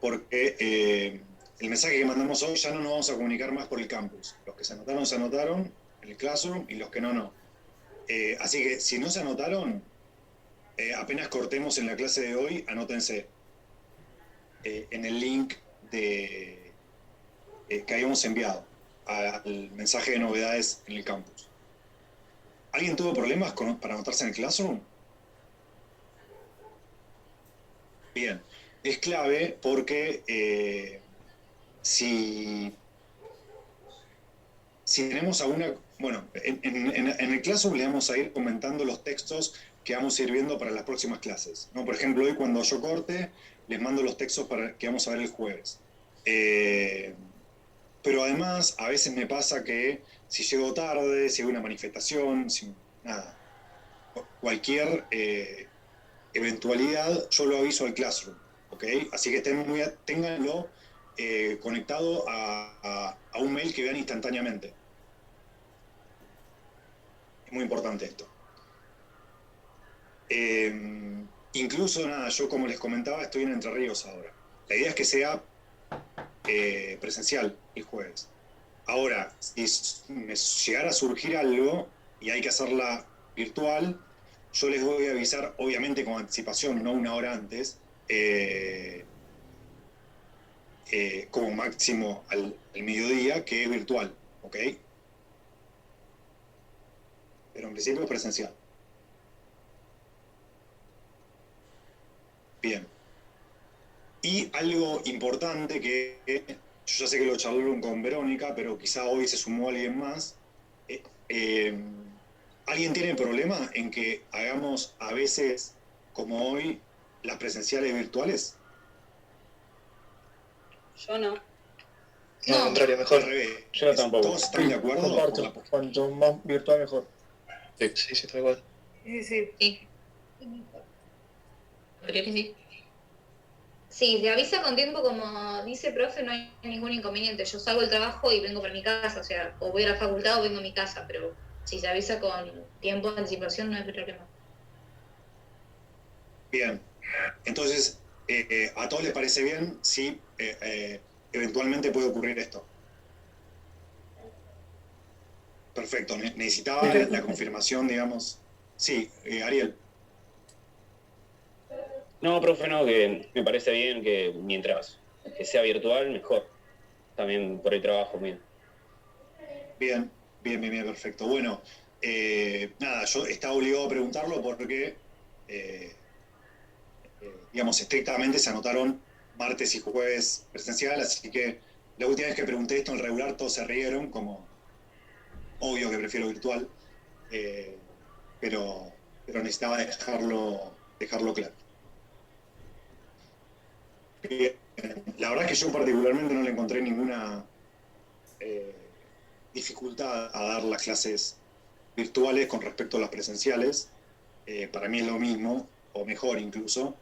porque el mensaje que mandamos hoy ya no nos vamos a comunicar más por el campus. Los que se anotaron en el Classroom, y los que no. Así que si no se anotaron, apenas cortemos en la clase de hoy, anótense en el link que habíamos enviado al mensaje de novedades en el campus. ¿Alguien tuvo problemas para anotarse en el Classroom? Bien, es clave porque si tenemos alguna... Bueno, en el Classroom le vamos a ir comentando los textos que vamos a ir viendo para las próximas clases, ¿no? Por ejemplo, hoy cuando yo corte, les mando los textos que vamos a ver el jueves. Pero además, a veces me pasa que si llego tarde, si hay una manifestación, cualquier eventualidad, yo lo aviso al Classroom, ¿ok? Así que ténganlo conectado a un mail que vean instantáneamente. Es muy importante esto. Incluso, yo como les comentaba, estoy en Entre Ríos ahora. La idea es que sea presencial el jueves. Ahora, si me llegara a surgir algo y hay que hacerla virtual, yo les voy a avisar, obviamente con anticipación, no una hora antes, como máximo al mediodía, que es virtual, ¿ok? Pero en principio es presencial. Bien. Y algo importante que yo ya sé que lo charlaron con Verónica, pero quizá hoy se sumó alguien más. ¿Alguien tiene problema en que hagamos a veces, como hoy, las presenciales virtuales? Yo no. No, al contrario, mejor. Al revés. Yo tampoco. ¿Todos están de acuerdo? Comparto. Cuanto más virtual, mejor. Sí, tal cual. Sí. Creo que sí. Sí, te avisa con tiempo, como dice el profe, no hay ningún inconveniente. Yo salgo del trabajo y vengo para mi casa, o sea, o voy a la facultad o vengo a mi casa, pero si se avisa con tiempo de anticipación no hay problema. Bien. Entonces, ¿a todos les parece bien si eventualmente puede ocurrir esto? Perfecto. Necesitaba la confirmación, digamos. Sí, Ariel. No, profe, no, que me parece bien que mientras que sea virtual, mejor. También por el trabajo mío. Bien, perfecto. Bueno, yo estaba obligado a preguntarlo porque digamos, estrictamente se anotaron martes y jueves presencial, así que la última vez que pregunté esto en regular todos se rieron, como obvio que prefiero virtual, pero necesitaba dejarlo claro. La verdad es que yo particularmente no le encontré ninguna dificultad a dar las clases virtuales con respecto a las presenciales. Para mí es lo mismo, o mejor incluso,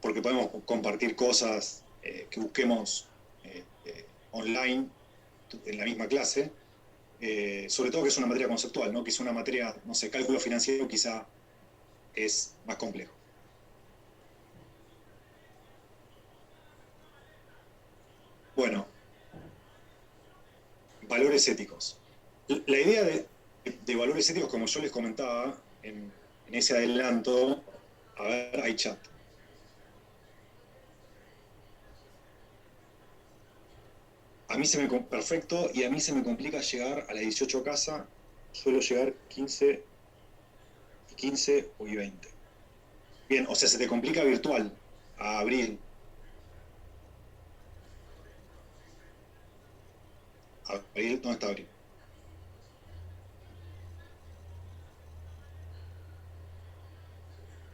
porque podemos compartir cosas que busquemos online en la misma clase, sobre todo que es una materia conceptual, ¿no? Que es una materia, no sé, cálculo financiero quizá es más complejo. Bueno, valores éticos. La idea de valores éticos, como yo les comentaba en ese adelanto, a ver, hay chat. A mí perfecto, y a mí se me complica llegar a las 18 casa, suelo llegar 15 y 20. Bien, o sea, se te complica virtual, a abril. Abril, ¿dónde está Abril?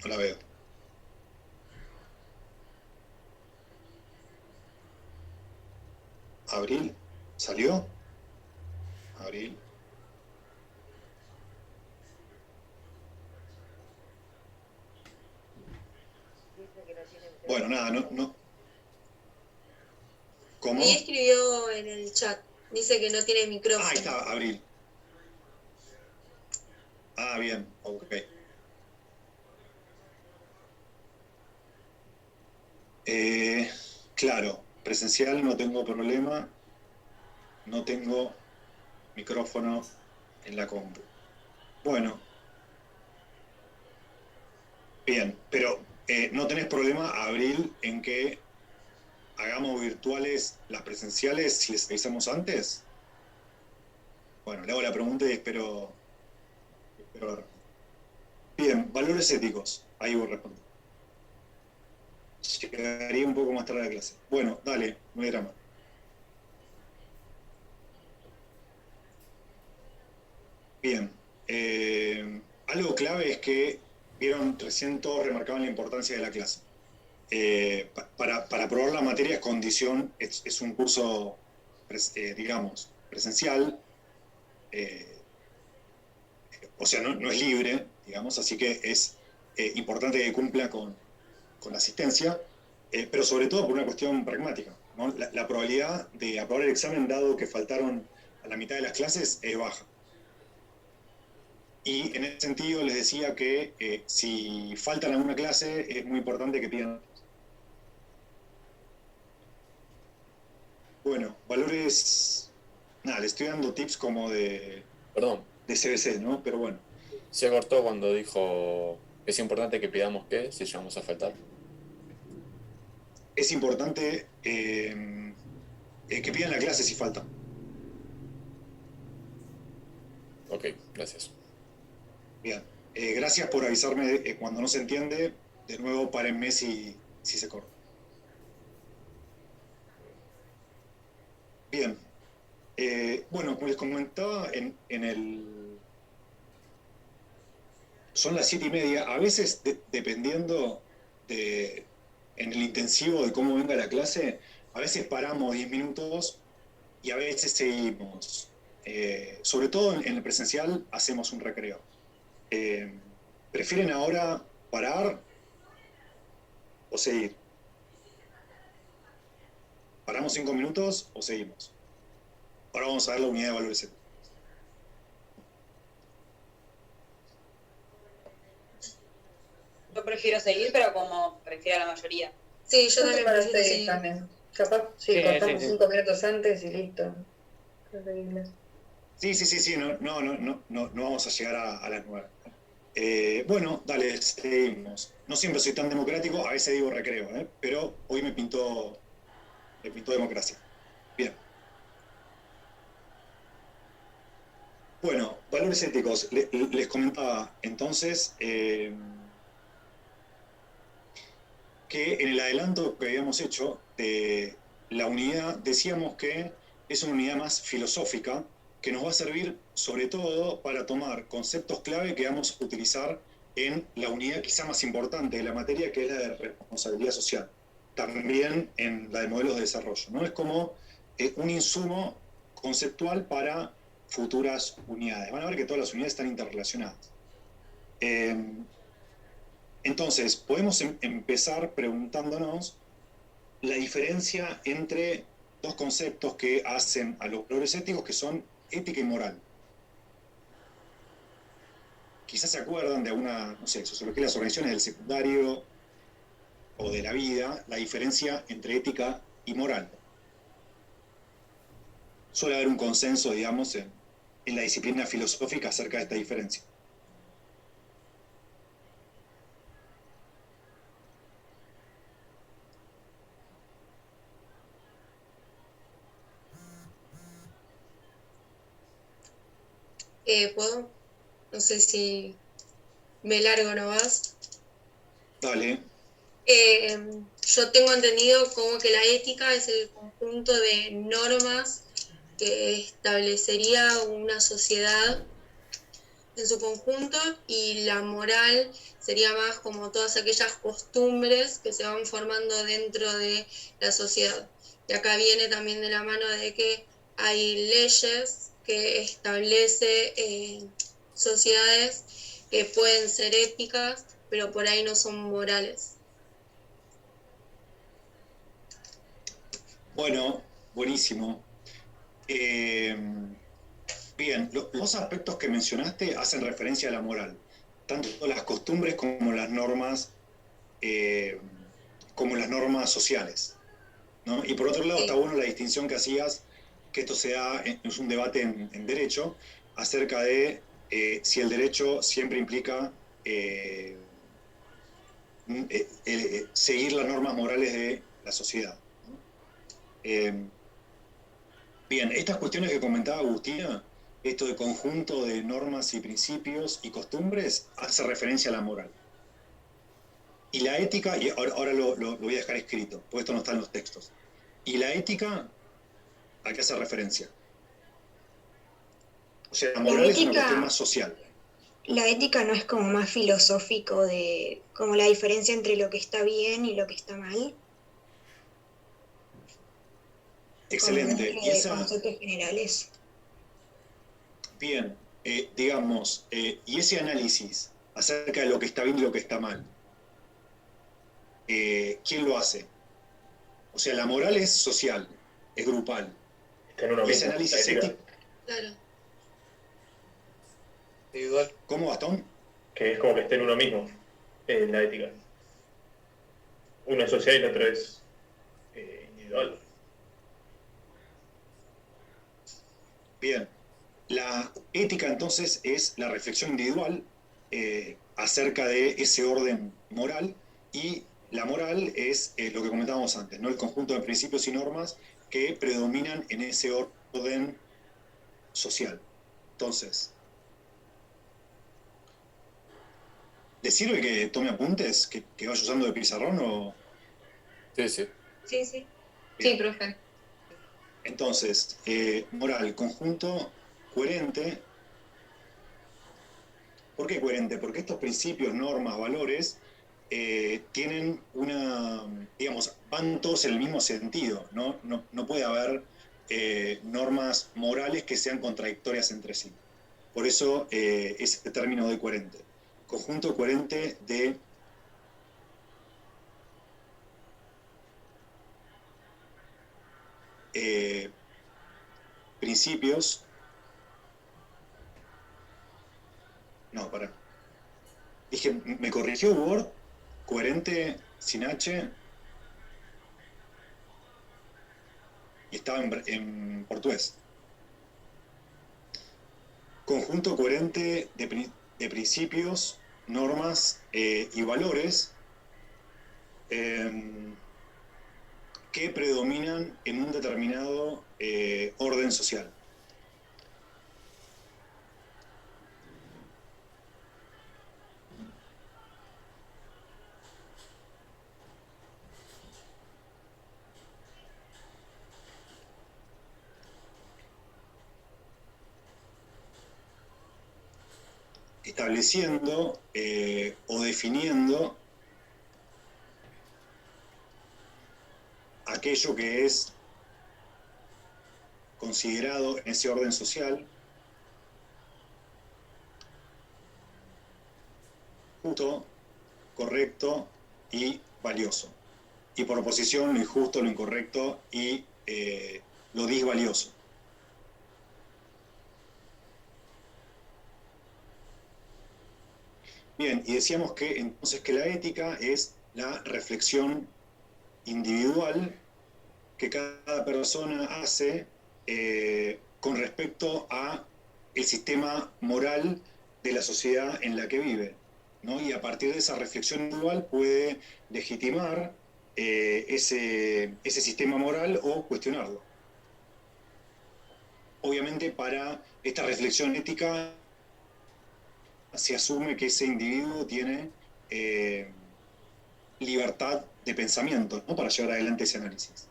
No la veo. Abril, ¿salió? Abril. Bueno, nada, no. ¿Cómo? Ahí escribió en el chat, dice que no tiene micrófono. Ahí está, Abril. Ah, bien, ok. Claro, presencial no tengo problema, no tengo micrófono en la compu. Bueno. Bien, pero ¿no tenés problema, Abril, en que hagamos virtuales las presenciales si les avisamos antes? Bueno, le hago la pregunta y espero ver. Bien, valores éticos. Ahí voy a responder. Llegaría un poco más tarde a la clase. Bueno, dale, no hay drama. Bien. Algo clave es que vieron, recién todos remarcaban la importancia de la clase. Para aprobar la materia es condición, es un curso, digamos, presencial, o sea, no es libre, digamos, así que es importante que cumpla con la asistencia, pero sobre todo por una cuestión pragmática, ¿no? La probabilidad de aprobar el examen, dado que faltaron a la mitad de las clases, es baja. Y en ese sentido les decía que si faltan alguna clase, es muy importante que pidan. Bueno, valores. Nada, le estoy dando tips como de. Perdón. De CBC, ¿no? Pero bueno. Se cortó cuando dijo. Es importante que pidamos qué si llegamos a faltar. Es importante que pidan la clase si faltan. Ok, gracias. Bien. Gracias por avisarme cuando no se entiende. De nuevo, párenme si se corta. Bien. Bueno, como les comentaba en el... Son las 7:30. A veces, dependiendo en el intensivo de cómo venga la clase, a veces paramos 10 minutos y a veces seguimos. Sobre todo en el presencial hacemos un recreo. ¿Prefieren ahora parar o seguir? ¿Paramos 5 minutos o seguimos? Ahora vamos a ver la unidad de valores. Yo prefiero seguir, pero como prefiero a la mayoría. Sí, yo también para prefiero seguir seguir. también. Capaz, sí, cortamos 5 minutos antes y listo. Increíble. Sí, no vamos a llegar a las 9. Bueno, dale, seguimos. No siempre soy tan democrático, a veces digo recreo, pero hoy me pintó democracia. Bien. Bueno, valores éticos. Les comentaba entonces, que en el adelanto que habíamos hecho de la unidad, decíamos que es una unidad más filosófica que nos va a servir sobre todo para tomar conceptos clave que vamos a utilizar en la unidad quizá más importante de la materia, que es la de responsabilidad social, también en la de modelos de desarrollo, ¿no? Es como un insumo conceptual para futuras unidades. Van a ver que todas las unidades están interrelacionadas. Entonces, podemos empezar preguntándonos la diferencia entre dos conceptos que hacen a los valores éticos, que son ética y moral. Quizás se acuerdan de alguna, no sé, sociología de las organizaciones del secundario o de la vida, la diferencia entre ética y moral. Suele haber un consenso, digamos, en la disciplina filosófica acerca de esta diferencia. ¿Puedo? No sé si me largo nomás. Dale. Yo tengo entendido como que la ética es el conjunto de normas que establecería una sociedad en su conjunto, y la moral sería más como todas aquellas costumbres que se van formando dentro de la sociedad. Y acá viene también de la mano de que hay leyes que establece sociedades que pueden ser éticas, pero por ahí no son morales. Bueno, buenísimo. Bien, los aspectos que mencionaste hacen referencia a la moral, tanto las costumbres como las normas sociales, ¿no? Y por otro lado, está bueno la distinción que hacías, que esto se da, es un debate en derecho, acerca de si el derecho siempre implica seguir las normas morales de la sociedad, ¿no? Bien, estas cuestiones que comentaba Agustina, esto de conjunto de normas y principios y costumbres, hace referencia a la moral. Y la ética, y ahora lo voy a dejar escrito, porque esto no está en los textos. Y la ética, ¿a qué hace referencia? O sea, la moral es una cuestión más social. La ética no es como más filosófico de como la diferencia entre lo que está bien y lo que está mal. Excelente. Como de conceptos generales. Bien, digamos, y ese análisis acerca de lo que está bien y lo que está mal, ¿quién lo hace? O sea, la moral es social, es grupal. Está en uno Y ese mismo, análisis la ética. ético. Claro. Individual. ¿Cómo, Gastón? Que es como que está en uno mismo, la ética. Uno es social y el otro es individual. Bien. La ética entonces es la reflexión individual acerca de ese orden moral, y la moral es lo que comentábamos antes, ¿no? El conjunto de principios y normas que predominan en ese orden social. Entonces, ¿le sirve que tome apuntes, que vaya usando de pizarrón o...? Sí, sí. Sí, sí. Bien. Sí, profe. Entonces, moral, conjunto coherente. ¿Por qué coherente? Porque estos principios, normas, valores, tienen una, digamos, van todos en el mismo sentido, ¿no? No puede haber normas morales que sean contradictorias entre sí. Por eso ese término de coherente. Conjunto coherente de principios. No, pará. Dije, me corrigió Word, coherente sin H, y estaba en portugués. Conjunto coherente de principios, normas y valores que predominan en un determinado orden social. estableciendo o definiendo aquello que es considerado en ese orden social justo, correcto y valioso. Y por oposición, lo injusto, lo incorrecto y lo disvalioso. Bien, y decíamos que entonces que la ética es la reflexión individual que cada persona hace con respecto a el sistema moral de la sociedad en la que vive, ¿no? Y a partir de esa reflexión individual puede legitimar ese sistema moral o cuestionarlo. Obviamente para esta reflexión ética se asume que ese individuo tiene libertad de pensamiento, ¿no? Para llevar adelante ese análisis.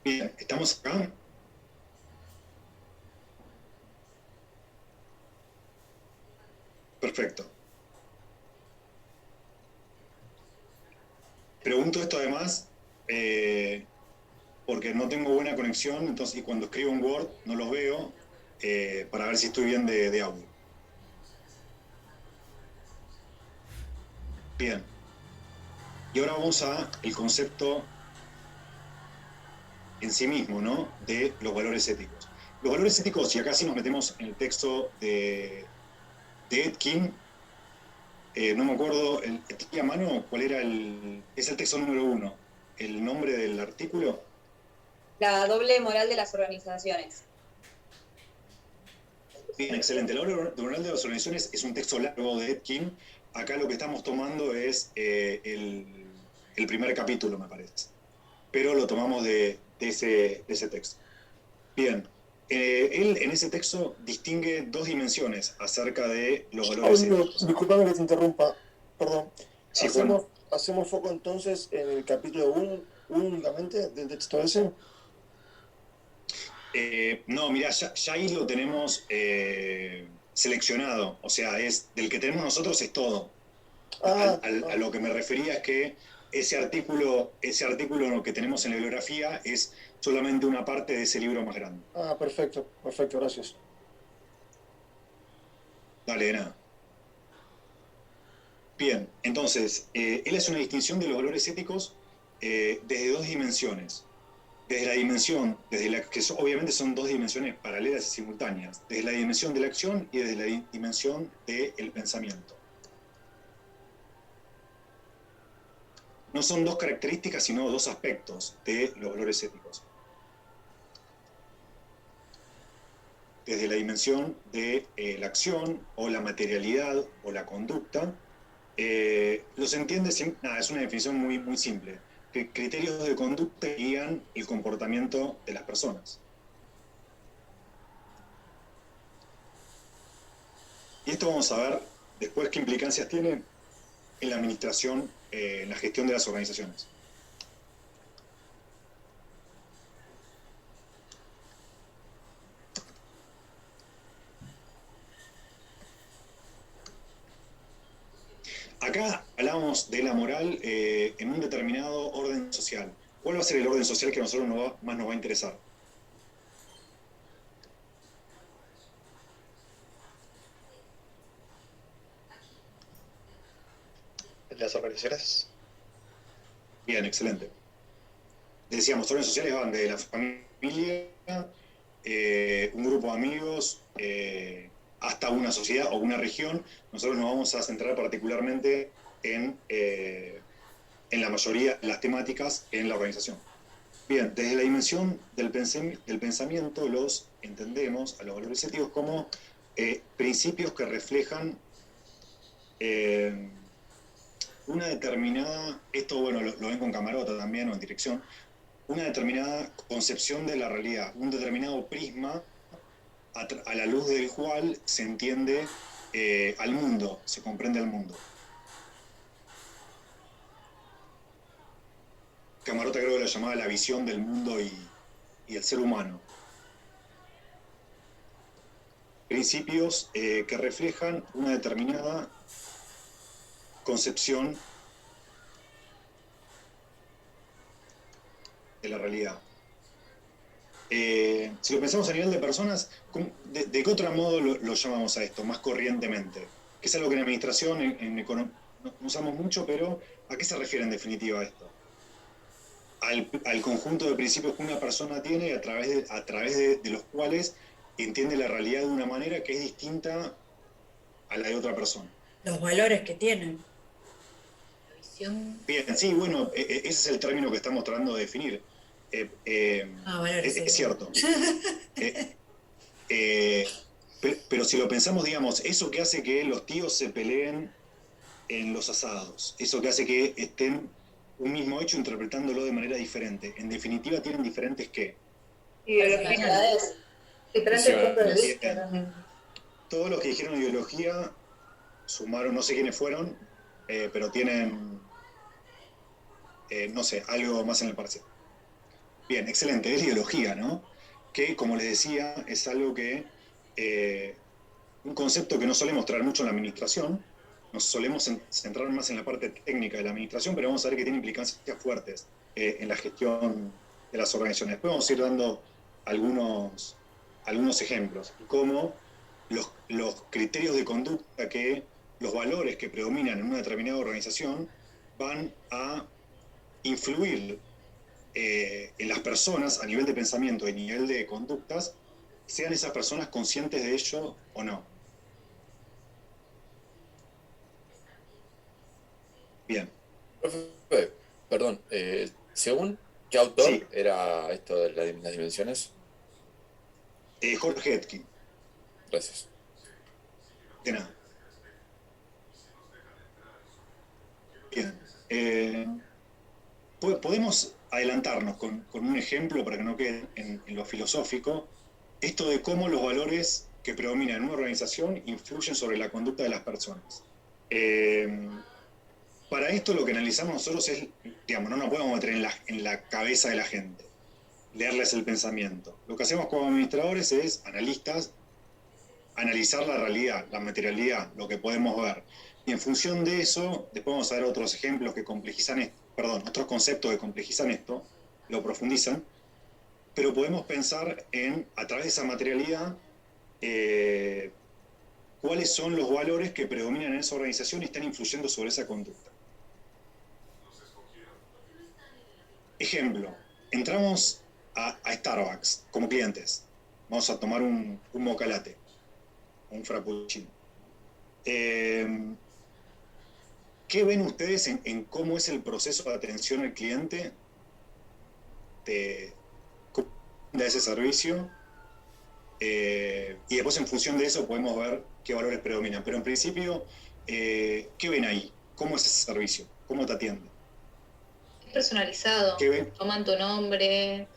Bien, ¿estamos acá? Perfecto. Pregunto esto además porque no tengo buena conexión, entonces, y cuando escribo en Word no los veo para ver si estoy bien de audio. Bien. Y ahora vamos a el concepto en sí mismo, ¿no? De los valores éticos. Los valores éticos, y acá sí nos metemos en el texto de Etkin, no me acuerdo, ¿tenía a mano cuál era es el texto número 1, el nombre del artículo? La doble moral de las organizaciones. Bien, excelente. La doble moral de las organizaciones es un texto largo de Etkin. Acá lo que estamos tomando es el primer capítulo, me parece. Pero lo tomamos de ese texto. Bien, él en ese texto distingue dos dimensiones acerca de los valores éticos. Disculpame que te interrumpa, perdón. Sí, ¿Hacemos foco entonces en el capítulo 1 únicamente del texto ese? No, mirá, ya ahí lo tenemos seleccionado, o sea, es del que tenemos nosotros es todo. A lo que me refería es que ese artículo que tenemos en la bibliografía es solamente una parte de ese libro más grande. Ah, perfecto, gracias. Dale, de nada. Bien, entonces, él hace una distinción de los valores éticos desde dos dimensiones. Desde la dimensión, que obviamente son dos dimensiones paralelas y simultáneas, desde la dimensión de la acción y desde la dimensión del pensamiento. No son dos características, sino dos aspectos de los valores éticos. Desde la dimensión de la acción o la materialidad o la conducta, los entiende, es una definición muy, muy simple, que criterios de conducta guían el comportamiento de las personas. Y esto vamos a ver después qué implicancias tiene en la administración, en la gestión de las organizaciones. Acá hablamos de la moral en un determinado orden social. ¿Cuál va a ser el orden social que a nosotros más nos va a interesar? ¿Las organizaciones? Bien, excelente. Decíamos, órdenes sociales van de la familia, un grupo de amigos, hasta una sociedad o una región. Nosotros nos vamos a centrar particularmente en la mayoría de las temáticas en la organización. Bien, desde la dimensión del pensamiento los entendemos a los valores éticos como principios que reflejan una determinada, esto bueno, lo ven con Camarota también o en dirección, una determinada concepción de la realidad, un determinado prisma a la luz del cual se entiende al mundo, se comprende al mundo. Camarota creo que lo llamaba la visión del mundo y el ser humano. Principios que reflejan una determinada concepción de la realidad. Si lo pensamos a nivel de personas, ¿de qué otro modo lo llamamos a esto, más corrientemente? Que es algo que en administración, en economía, no usamos mucho, pero ¿a qué se refiere en definitiva esto? Al conjunto de principios que una persona tiene a través de los cuales entiende la realidad de una manera que es distinta a la de otra persona. Los valores que tienen. La visión. Bien, sí, bueno, ese es el término que estamos tratando de definir. Valores, es cierto. Pero si lo pensamos, digamos, eso que hace que los tíos se peleen en los asados, eso que hace que estén un mismo hecho interpretándolo de manera diferente, en definitiva tienen diferentes ¿qué? Ideologías. Diferentes puntos de vista. Todos los que dijeron ideología sumaron, no sé quiénes fueron, pero tienen, no sé, algo más en el parcial. Bien, excelente, es ideología, ¿no? Que, como les decía, es algo que, un concepto que no solemos traer mucho en la administración, nos solemos centrar más en la parte técnica de la administración, pero vamos a ver que tiene implicancias fuertes en la gestión de las organizaciones. Después vamos a ir dando algunos ejemplos, como los criterios de conducta los valores que predominan en una determinada organización van a influir en las personas a nivel de pensamiento y nivel de conductas, sean esas personas conscientes de ello o no. Bien. Profe, perdón, ¿según qué autor era esto de las dimensiones? Jorge Etkin. Gracias. De nada. Bien. Podemos adelantarnos con un ejemplo para que no quede en lo filosófico, esto de cómo los valores que predominan en una organización influyen sobre la conducta de las personas. Para esto lo que analizamos nosotros es, digamos, no nos podemos meter en la cabeza de la gente, leerles el pensamiento. Lo que hacemos como administradores es, analistas, analizar la realidad, la materialidad, lo que podemos ver. Y en función de eso, después vamos a ver otros ejemplos que complejizan esto, otros conceptos que complejizan esto, lo profundizan, pero podemos pensar a través de esa materialidad, cuáles son los valores que predominan en esa organización y están influyendo sobre esa conducta. Ejemplo, entramos a Starbucks como clientes. Vamos a tomar un mocha latte, un frappuccino. ¿Qué ven ustedes en cómo es el proceso de atención al cliente de ese servicio? Y después en función de eso podemos ver qué valores predominan. Pero en principio, ¿qué ven ahí? ¿Cómo es ese servicio? ¿Cómo te atienden? Personalizado, toman tu nombre,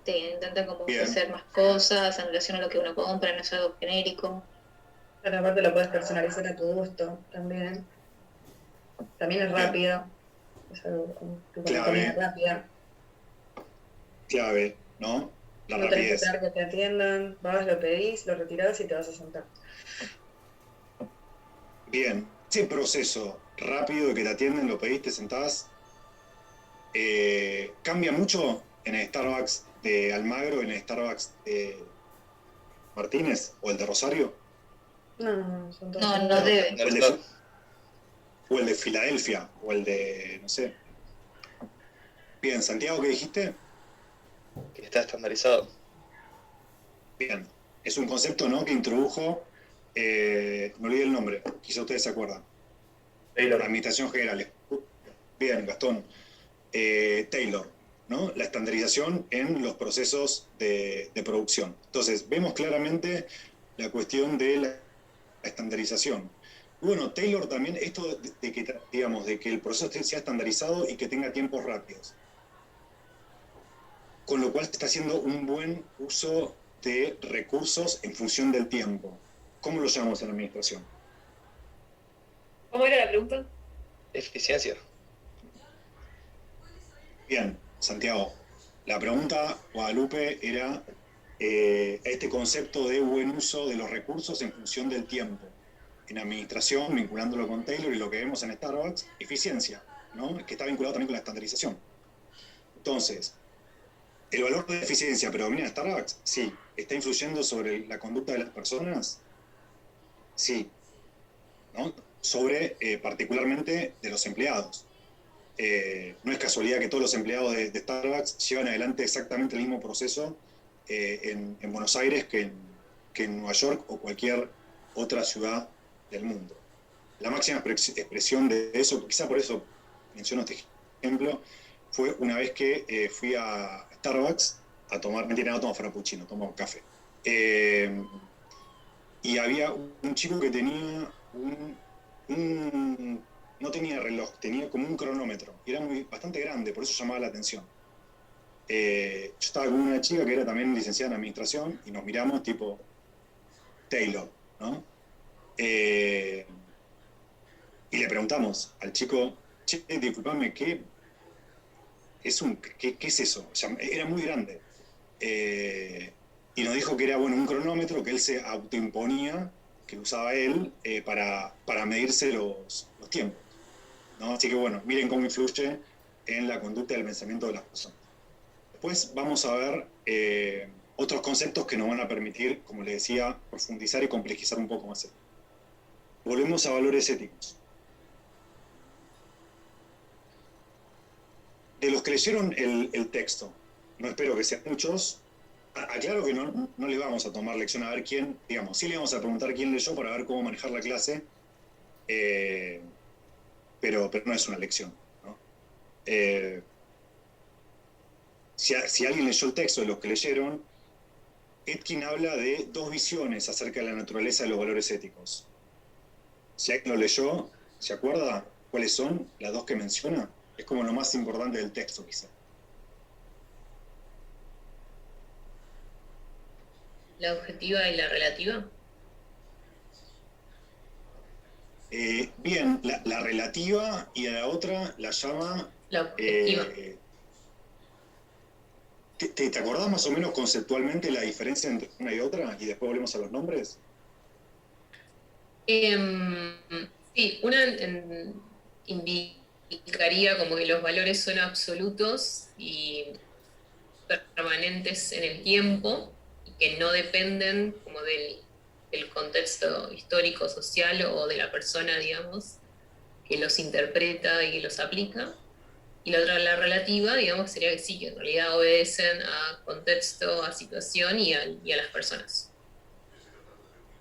te intentan como ofrecer más cosas en relación a lo que uno compra, no es algo genérico. Pero aparte lo puedes personalizar a tu gusto también. También es rápido. Es algo como tu comida rápida. Clave, ¿no? La no rapidez. tenés que esperar que te atiendan, vas, lo pedís, lo retirás y te vas a sentar. Bien, ese proceso rápido de que te atienden, lo pedís, te sentás, cambia mucho en el Starbucks de Almagro, en el Starbucks de Martínez o el de Rosario. No, son todos. No debe. O el de Filadelfia, o el de, no sé. Bien, Santiago, ¿qué dijiste? Que está estandarizado. Bien, es un concepto, ¿no?, que introdujo, me olvidé el nombre, quizá ustedes se acuerdan. Taylor. La Administración General. Bien, Gastón. Taylor, ¿no? La estandarización en los procesos de producción. Entonces, vemos claramente la cuestión de la estandarización. Bueno, Taylor también, esto de que, digamos, de que el proceso sea estandarizado y que tenga tiempos rápidos. Con lo cual se está haciendo un buen uso de recursos en función del tiempo. ¿Cómo lo llamamos en la administración? ¿Cómo era la pregunta? Eficiencia. Bien, Santiago. La pregunta, Guadalupe, era este concepto de buen uso de los recursos en función del tiempo. En administración, vinculándolo con Taylor y lo que vemos en Starbucks, eficiencia, ¿no? Que está vinculado también con la estandarización. Entonces, ¿el valor de eficiencia predomina en Starbucks? Sí. ¿Está influyendo sobre la conducta de las personas? Sí. ¿No? Sobre, particularmente, de los empleados. No es casualidad que todos los empleados de Starbucks llevan adelante exactamente el mismo proceso en Buenos Aires que en Nueva York o cualquier otra ciudad del mundo. La máxima expresión de eso, quizá por eso menciono este ejemplo, fue una vez que fui a Starbucks a tomar, mentira, no tomo frappuccino, tomo café. Y había un chico que tenía no tenía reloj, tenía como un cronómetro. Y era bastante grande, por eso llamaba la atención. Yo estaba con una chica que era también licenciada en administración y nos miramos tipo Taylor, ¿no? Y le preguntamos al chico, che, disculpame, ¿qué es eso? O sea, era muy grande. Y nos dijo que era un cronómetro que él se autoimponía, que usaba él para medirse los tiempos, ¿no? Así que miren cómo influye en la conducta y el pensamiento de las personas. Después vamos a ver otros conceptos que nos van a permitir, como les decía, profundizar y complejizar un poco más esto. Volvemos a valores éticos. De los que leyeron el texto, no espero que sean muchos, aclaro que no le vamos a tomar lección a ver quién, digamos, sí le vamos a preguntar quién leyó para ver cómo manejar la clase, pero no es una lección, ¿no? Si alguien leyó el texto de los que leyeron, Etkin habla de dos visiones acerca de la naturaleza de los valores éticos. Si alguien lo leyó, ¿se acuerda cuáles son las dos que menciona? Es como lo más importante del texto, quizá. ¿La objetiva y la relativa? Bien, la relativa y a la otra la llama... La objetiva. ¿Te acordás más o menos conceptualmente la diferencia entre una y otra? Y después volvemos a los nombres. Sí, una indicaría como que los valores son absolutos y permanentes en el tiempo y que no dependen como del contexto histórico, social o de la persona, digamos, que los interpreta y que los aplica. Y la otra, la relativa, digamos, sería que sí, que en realidad obedecen a contexto, a situación y a las personas.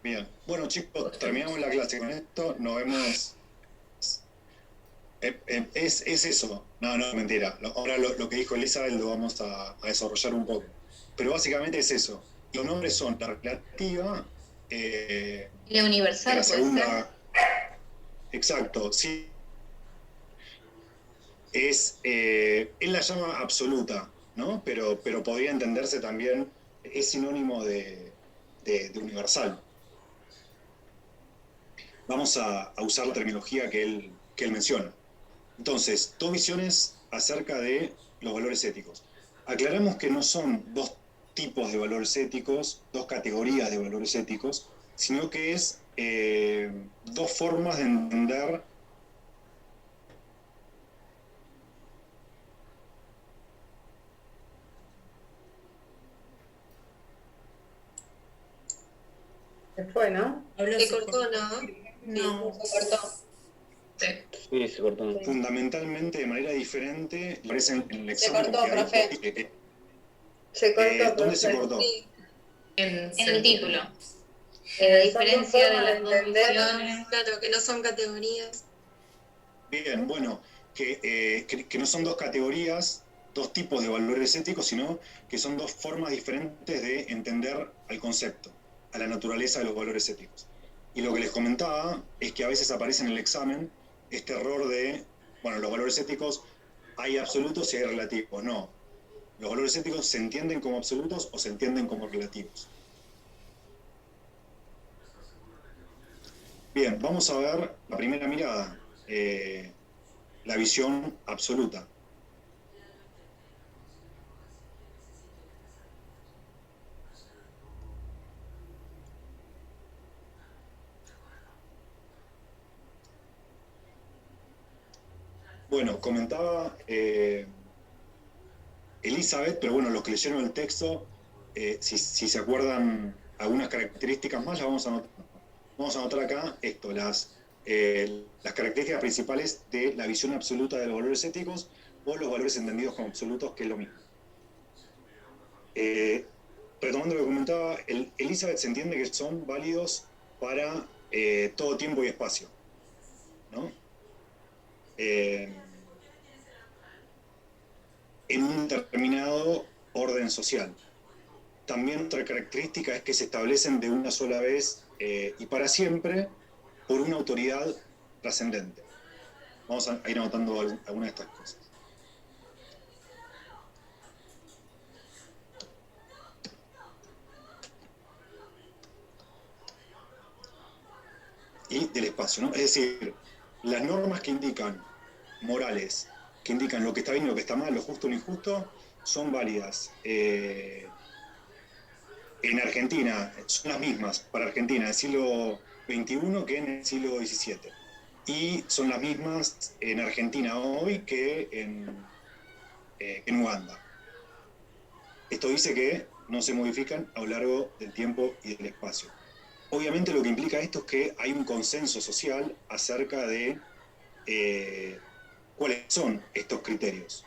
Bien. Bueno, chicos, terminamos la clase con esto. Nos vemos. Es eso. No, mentira. Ahora lo que dijo Elizabeth lo vamos a desarrollar un poco. Pero básicamente es eso. Los nombres son la relativa. La universal, la segunda, puede ser. Exacto, sí. Él la llama absoluta, ¿no? Pero podría entenderse también, es sinónimo de universal. Vamos a usar la terminología que él menciona. Entonces, dos visiones acerca de los valores éticos. Aclaramos que no son dos tipos de valores éticos, dos categorías de valores éticos, sino que es dos formas de entender se fue, ¿no? Se cortó, ¿no? No. Se cortó. Sí, se cortó. Fundamentalmente de manera diferente, aparecen en el Se examen. cortó, profe. Se cortó. ¿Dónde se profe. cortó? Sí. En el título. La diferencia de las dos visiones, claro, que no son categorías. Bien, bueno, que no son dos categorías, dos tipos de valores éticos, sino que son dos formas diferentes de entender al concepto, a la naturaleza de los valores éticos. Y lo que les comentaba es que a veces aparece en el examen este error de, bueno, los valores éticos hay absolutos y hay relativos. No, los valores éticos se entienden como absolutos o se entienden como relativos. Bien, vamos a ver la primera mirada, la visión absoluta. Bueno, comentaba Elizabeth, pero bueno, los que leyeron el texto, si se acuerdan algunas características más, las vamos a anotar. Vamos a anotar acá esto, las características principales de la visión absoluta de los valores éticos o los valores entendidos como absolutos, que es lo mismo. Retomando lo que comentaba, Elizabeth se entiende que son válidos para todo tiempo y espacio, ¿no? En un determinado orden social. También otra característica es que se establecen de una sola vez y para siempre por una autoridad trascendente. Vamos a ir anotando algunas de estas cosas. Y del espacio, ¿no? Es decir, las normas que indican morales, que indican lo que está bien y lo que está mal, lo justo y lo injusto, son válidas. En Argentina son las mismas para Argentina en el siglo XXI que en el siglo XVII. Y son las mismas en Argentina hoy que en Uganda. Esto dice que no se modifican a lo largo del tiempo y del espacio. Obviamente lo que implica esto es que hay un consenso social acerca de cuáles son estos criterios.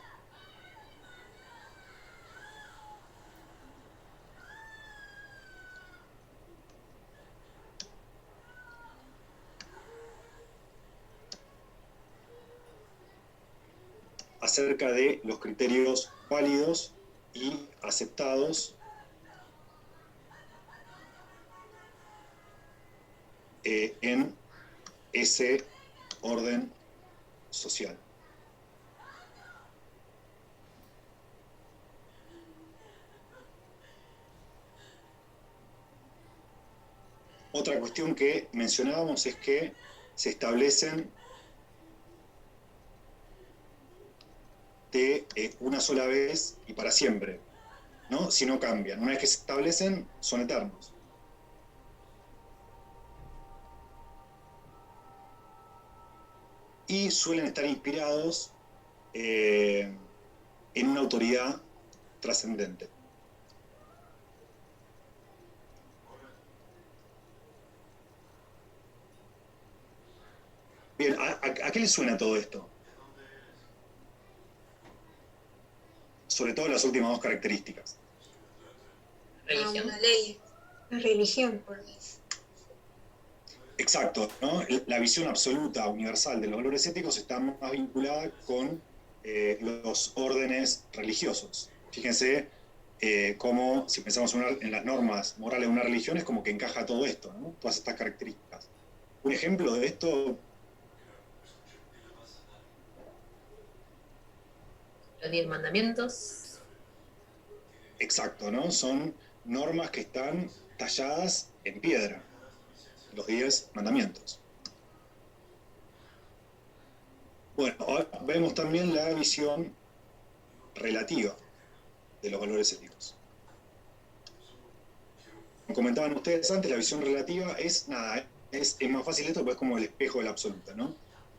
Acerca de los criterios válidos y aceptados en ese orden social. Otra cuestión que mencionábamos es que se establecen de una sola vez y para siempre, ¿no? Si no cambian. Una vez que se establecen, son eternos. Y suelen estar inspirados en una autoridad trascendente. Bien, ¿a qué le suena todo esto? Sobre todo las últimas dos características. Religión. Una ley. La religión. Exacto, ¿no? La visión absoluta, universal de los valores éticos está más vinculada con los órdenes religiosos. Fíjense cómo, si pensamos en las normas morales de una religión, es como que encaja todo esto, ¿no? Todas estas características. Un ejemplo de esto... Los 10 mandamientos. Exacto, ¿no? Son normas que están talladas en piedra. Los 10 mandamientos. Bueno, ahora vemos también la visión relativa de los valores éticos. Como comentaban ustedes antes, la visión relativa es nada, es más fácil esto, pues es como el espejo de la absoluta, ¿no?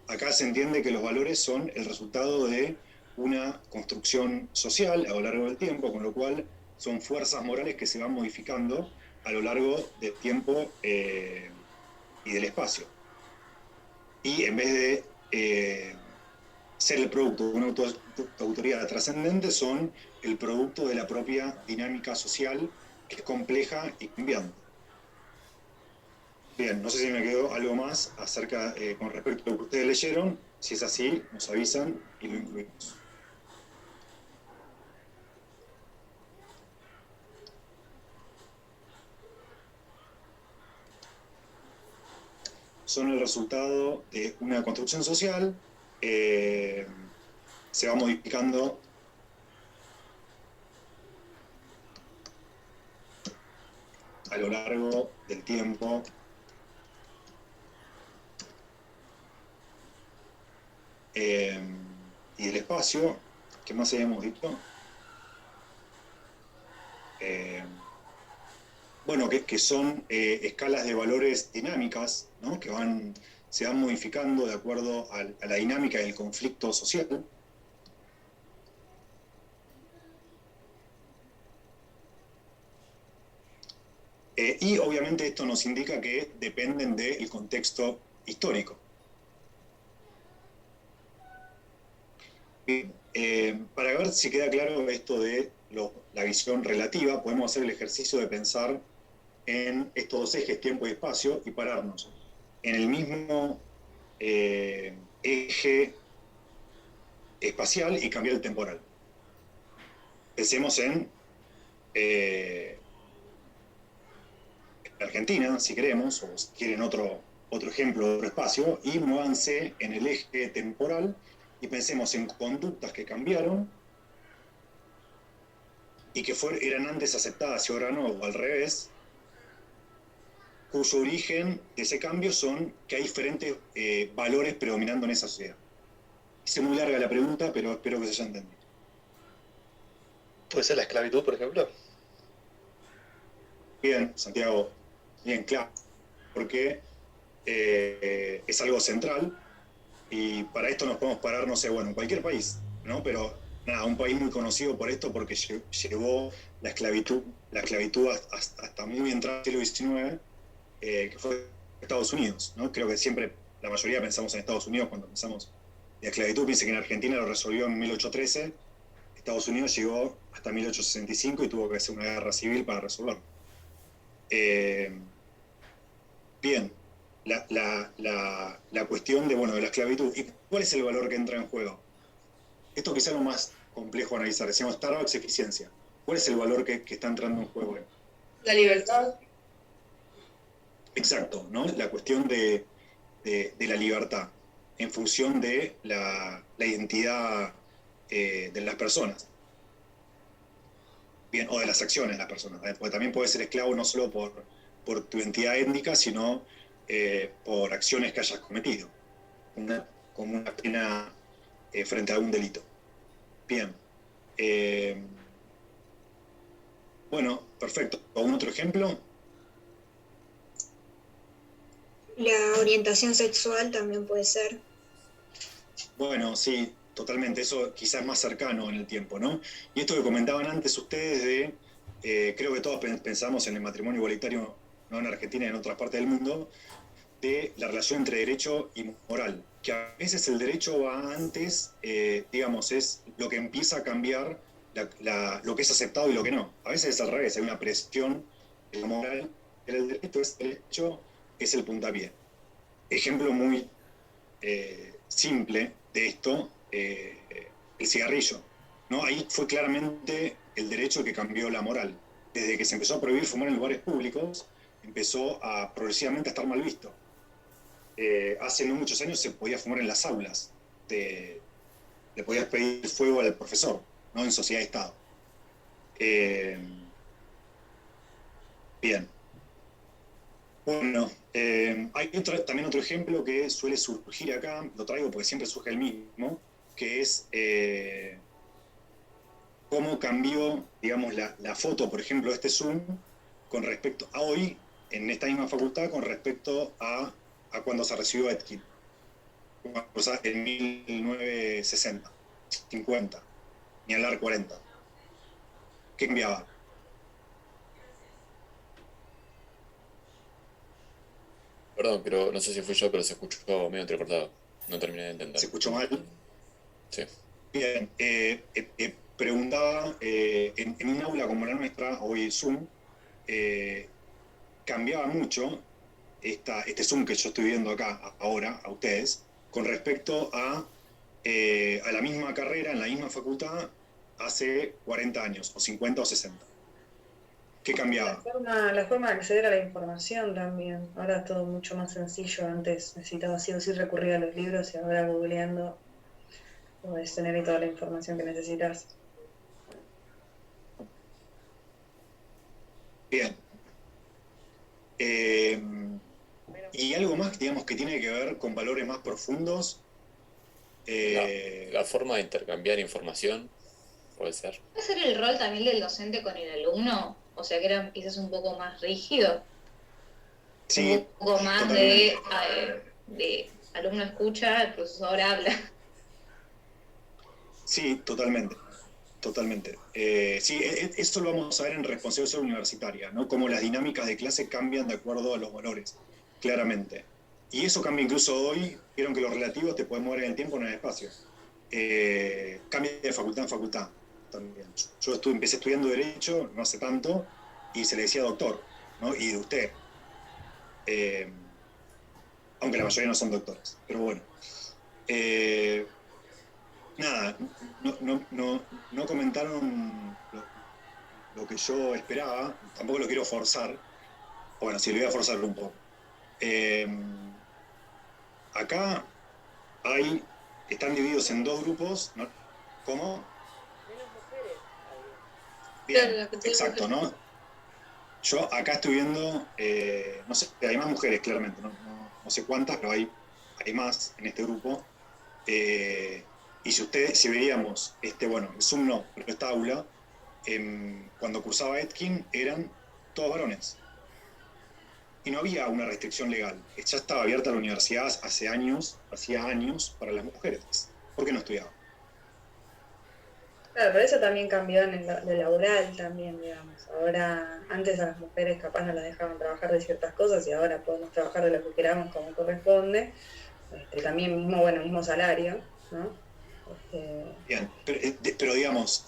Acá se entiende que los valores son el resultado de una construcción social a lo largo del tiempo, con lo cual son fuerzas morales que se van modificando a lo largo del tiempo y del espacio. Y en vez de ser el producto de una autoridad trascendente, son el producto de la propia dinámica social, que es compleja y cambiante. Bien, no sé si me quedó algo más acerca con respecto a lo que ustedes leyeron. Si es así, nos avisan y lo incluimos. son el resultado de una construcción social, se va modificando a lo largo del tiempo y del espacio. ¿Qué más habíamos dicho? Bueno, que son escalas de valores dinámicas, ¿no? Que se van modificando de acuerdo a la dinámica del conflicto social. Y obviamente esto nos indica que dependen del contexto histórico. Para ver si queda claro esto de la visión relativa, podemos hacer el ejercicio de pensar en estos dos ejes, tiempo y espacio, y pararnos en el mismo eje espacial y cambiar el temporal. Pensemos en Argentina, si queremos, o si quieren otro ejemplo, otro espacio, y muévanse en el eje temporal y pensemos en conductas que cambiaron y que eran antes aceptadas y ahora no, o al revés, cuyo origen de ese cambio son que hay diferentes valores predominando en esa sociedad. Hice muy larga la pregunta, pero espero que se haya entendido. ¿Puede ser la esclavitud, por ejemplo? Bien, Santiago, bien, claro, porque es algo central y para esto nos podemos parar, no sé, bueno, en cualquier país, ¿no? Pero nada, un país muy conocido por esto porque llevó la esclavitud hasta muy entrado el siglo XIX, que fue Estados Unidos, ¿no? Creo que siempre la mayoría pensamos en Estados Unidos cuando pensamos de esclavitud. Piensen que en Argentina lo resolvió en 1813, Estados Unidos llegó hasta 1865 y tuvo que hacer una guerra civil para resolverlo. Bien, la cuestión de la esclavitud. ¿Y cuál es el valor que entra en juego? Esto quizá es lo más complejo de analizar. Decíamos Starbucks, eficiencia. ¿Cuál es el valor que está entrando en juego? La libertad. Exacto, ¿no? La cuestión de la libertad en función de la identidad de las personas. Bien, o de las acciones de las personas. Porque también puedes ser esclavo no solo por tu identidad étnica, sino por acciones que hayas cometido, como una pena frente a algún delito. Bien. Bueno, perfecto. ¿Algún otro ejemplo? La orientación sexual también puede ser. Bueno, sí, totalmente. Eso quizás es más cercano en el tiempo, ¿no? Y esto que comentaban antes ustedes creo que todos pensamos en el matrimonio igualitario, no en Argentina y en otras partes del mundo, de la relación entre derecho y moral. Que a veces el derecho va antes, digamos, es lo que empieza a cambiar lo que es aceptado y lo que no. A veces es al revés, hay una presión en la moral, pero el derecho es el puntapié. Ejemplo muy simple de esto, el cigarrillo, ¿no? Ahí fue claramente el derecho que cambió la moral. Desde que se empezó a prohibir fumar en lugares públicos, empezó progresivamente a estar mal visto. Hace no muchos años se podía fumar en las aulas, le podías pedir fuego al profesor, ¿no? En sociedad de Estado. Bien. Bueno, hay también otro ejemplo que suele surgir acá, lo traigo porque siempre surge el mismo, que es cómo cambió, digamos, la foto, por ejemplo, de este Zoom, con respecto a hoy, en esta misma facultad, con respecto a cuando se recibió Etkin, o sea, en 1960, 50, ni hablar 40. ¿Qué cambiaba? Perdón, pero no sé si fui yo, pero se escuchó medio entrecortado. No terminé de entender. ¿Se escuchó mal? Sí. Bien, preguntaba, en un aula como la nuestra, hoy Zoom, cambiaba mucho este Zoom que yo estoy viendo acá ahora, a ustedes, con respecto a la misma carrera, en la misma facultad, hace 40 años, o 50 o 60. ¿Qué cambiaba? La forma de acceder a la información también. Ahora es todo mucho más sencillo. Antes necesitabas sí o sí recurrir a los libros y ahora googleando podés tener ahí toda la información que necesitas. Bien. Y algo más, digamos, que tiene que ver con valores más profundos. La forma de intercambiar información, puede ser. ¿Puede ser el rol también del docente con el alumno? O sea, que era quizás un poco más rígido. Sí, un poco más de alumno escucha, el profesor habla. Sí, totalmente. Totalmente. Sí, esto lo vamos a ver en responsabilidad universitaria, ¿no? Cómo las dinámicas de clase cambian de acuerdo a los valores, claramente. Y eso cambia incluso hoy. Vieron que los relativos te pueden mover en el tiempo o en el espacio. Cambia de facultad en facultad también. Yo empecé estudiando Derecho no hace tanto y se le decía doctor, ¿no? Y de usted. Aunque la mayoría no son doctores, pero bueno. Nada, no comentaron lo que yo esperaba, tampoco lo quiero forzar. Bueno, sí, lo voy a forzar un poco. Acá están divididos en dos grupos, ¿no? ¿Cómo? Bien, exacto, ¿no? Yo acá estoy viendo, no sé, hay más mujeres claramente, no sé cuántas, pero hay más en este grupo. Y si veíamos, bueno, el Zoom no, pero esta aula, cuando cursaba Etkin, eran todos varones. Y no había una restricción legal. Ya estaba abierta la universidad hacía años para las mujeres. ¿Por qué no estudiaban? Claro, pero eso también cambió en lo laboral también, digamos. Ahora, antes a las mujeres capaz no las dejaban trabajar de ciertas cosas y ahora podemos trabajar de lo que queramos como corresponde. También mismo salario, ¿no? Bien, pero digamos,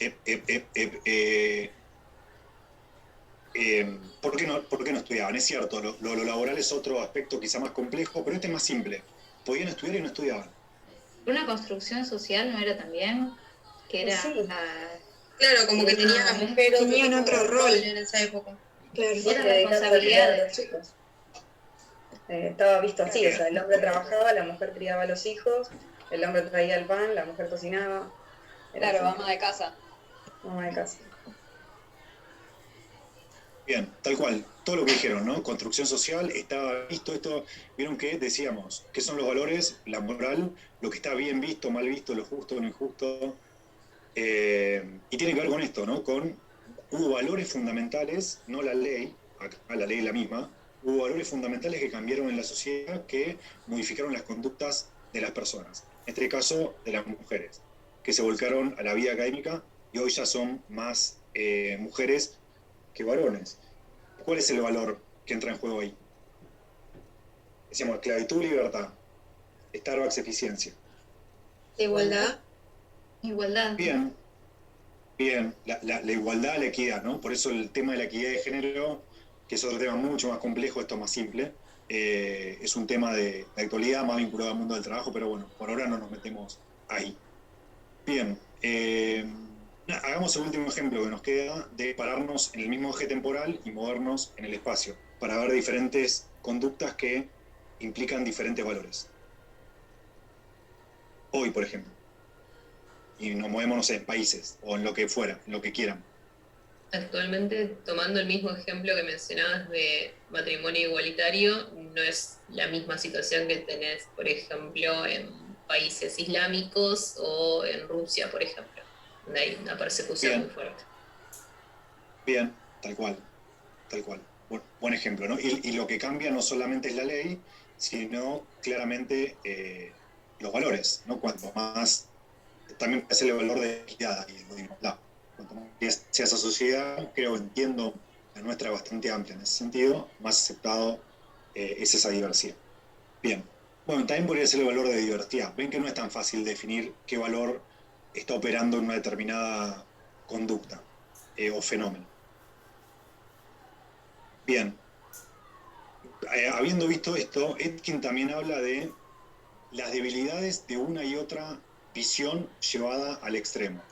¿por qué no estudiaban? Es cierto, lo laboral es otro aspecto quizá más complejo, pero este es más simple. Podían estudiar y no estudiaban. Una construcción social no era también, que era... Sí. Claro, como que tenían las mujeres tenían otro rol en esa época. Claro, era responsabilidad de los chicos. Estaba visto así, o sea, el hombre trabajaba, la mujer criaba a los hijos, el hombre traía el pan, la mujer cocinaba. Claro, ama de casa. Ama de casa. Bien, tal cual, todo lo que dijeron, ¿no? Construcción social, estaba visto esto, vieron que decíamos, ¿qué son los valores? La moral, lo que está bien visto, mal visto, lo justo, lo injusto. Y tiene que ver con esto, ¿no? Hubo valores fundamentales, no la ley, acá la ley es la misma, hubo valores fundamentales que cambiaron en la sociedad, que modificaron las conductas de las personas. En este caso, de las mujeres, que se volcaron a la vida académica y hoy ya son más mujeres que varones. ¿Cuál es el valor que entra en juego ahí? Decíamos, esclavitud, libertad. Starbucks, eficiencia. Igualdad. Igualdad. Bien. La igualdad, la equidad, ¿no? Por eso el tema de la equidad de género, que es otro tema mucho más complejo, esto más simple, es un tema de actualidad más vinculado al mundo del trabajo, pero bueno, por ahora no nos metemos ahí. Bien. Hagamos el último ejemplo que nos queda de pararnos en el mismo eje temporal y movernos en el espacio para ver diferentes conductas que implican diferentes valores. Hoy, por ejemplo. Y nos movemos, no sé, en países o en lo que fuera, en lo que quieran. Actualmente, tomando el mismo ejemplo que mencionabas de matrimonio igualitario, no es la misma situación que tenés, por ejemplo, en países islámicos o en Rusia, por ejemplo. Hay una persecución muy fuerte. Bien, tal cual. Buen ejemplo, ¿no? Y lo que cambia no solamente es la ley, sino claramente los valores, ¿no? Cuanto más, también es el valor de equidad y de igualdad. Cuanto más sea esa sociedad, entiendo la nuestra bastante amplia en ese sentido, más aceptado es esa diversidad. Bien. Bueno, también podría ser el valor de diversidad. Ven que no es tan fácil definir qué valor está operando en una determinada conducta o fenómeno. Bien. Habiendo visto esto, Etkin también habla de las debilidades de una y otra visión llevada al extremo.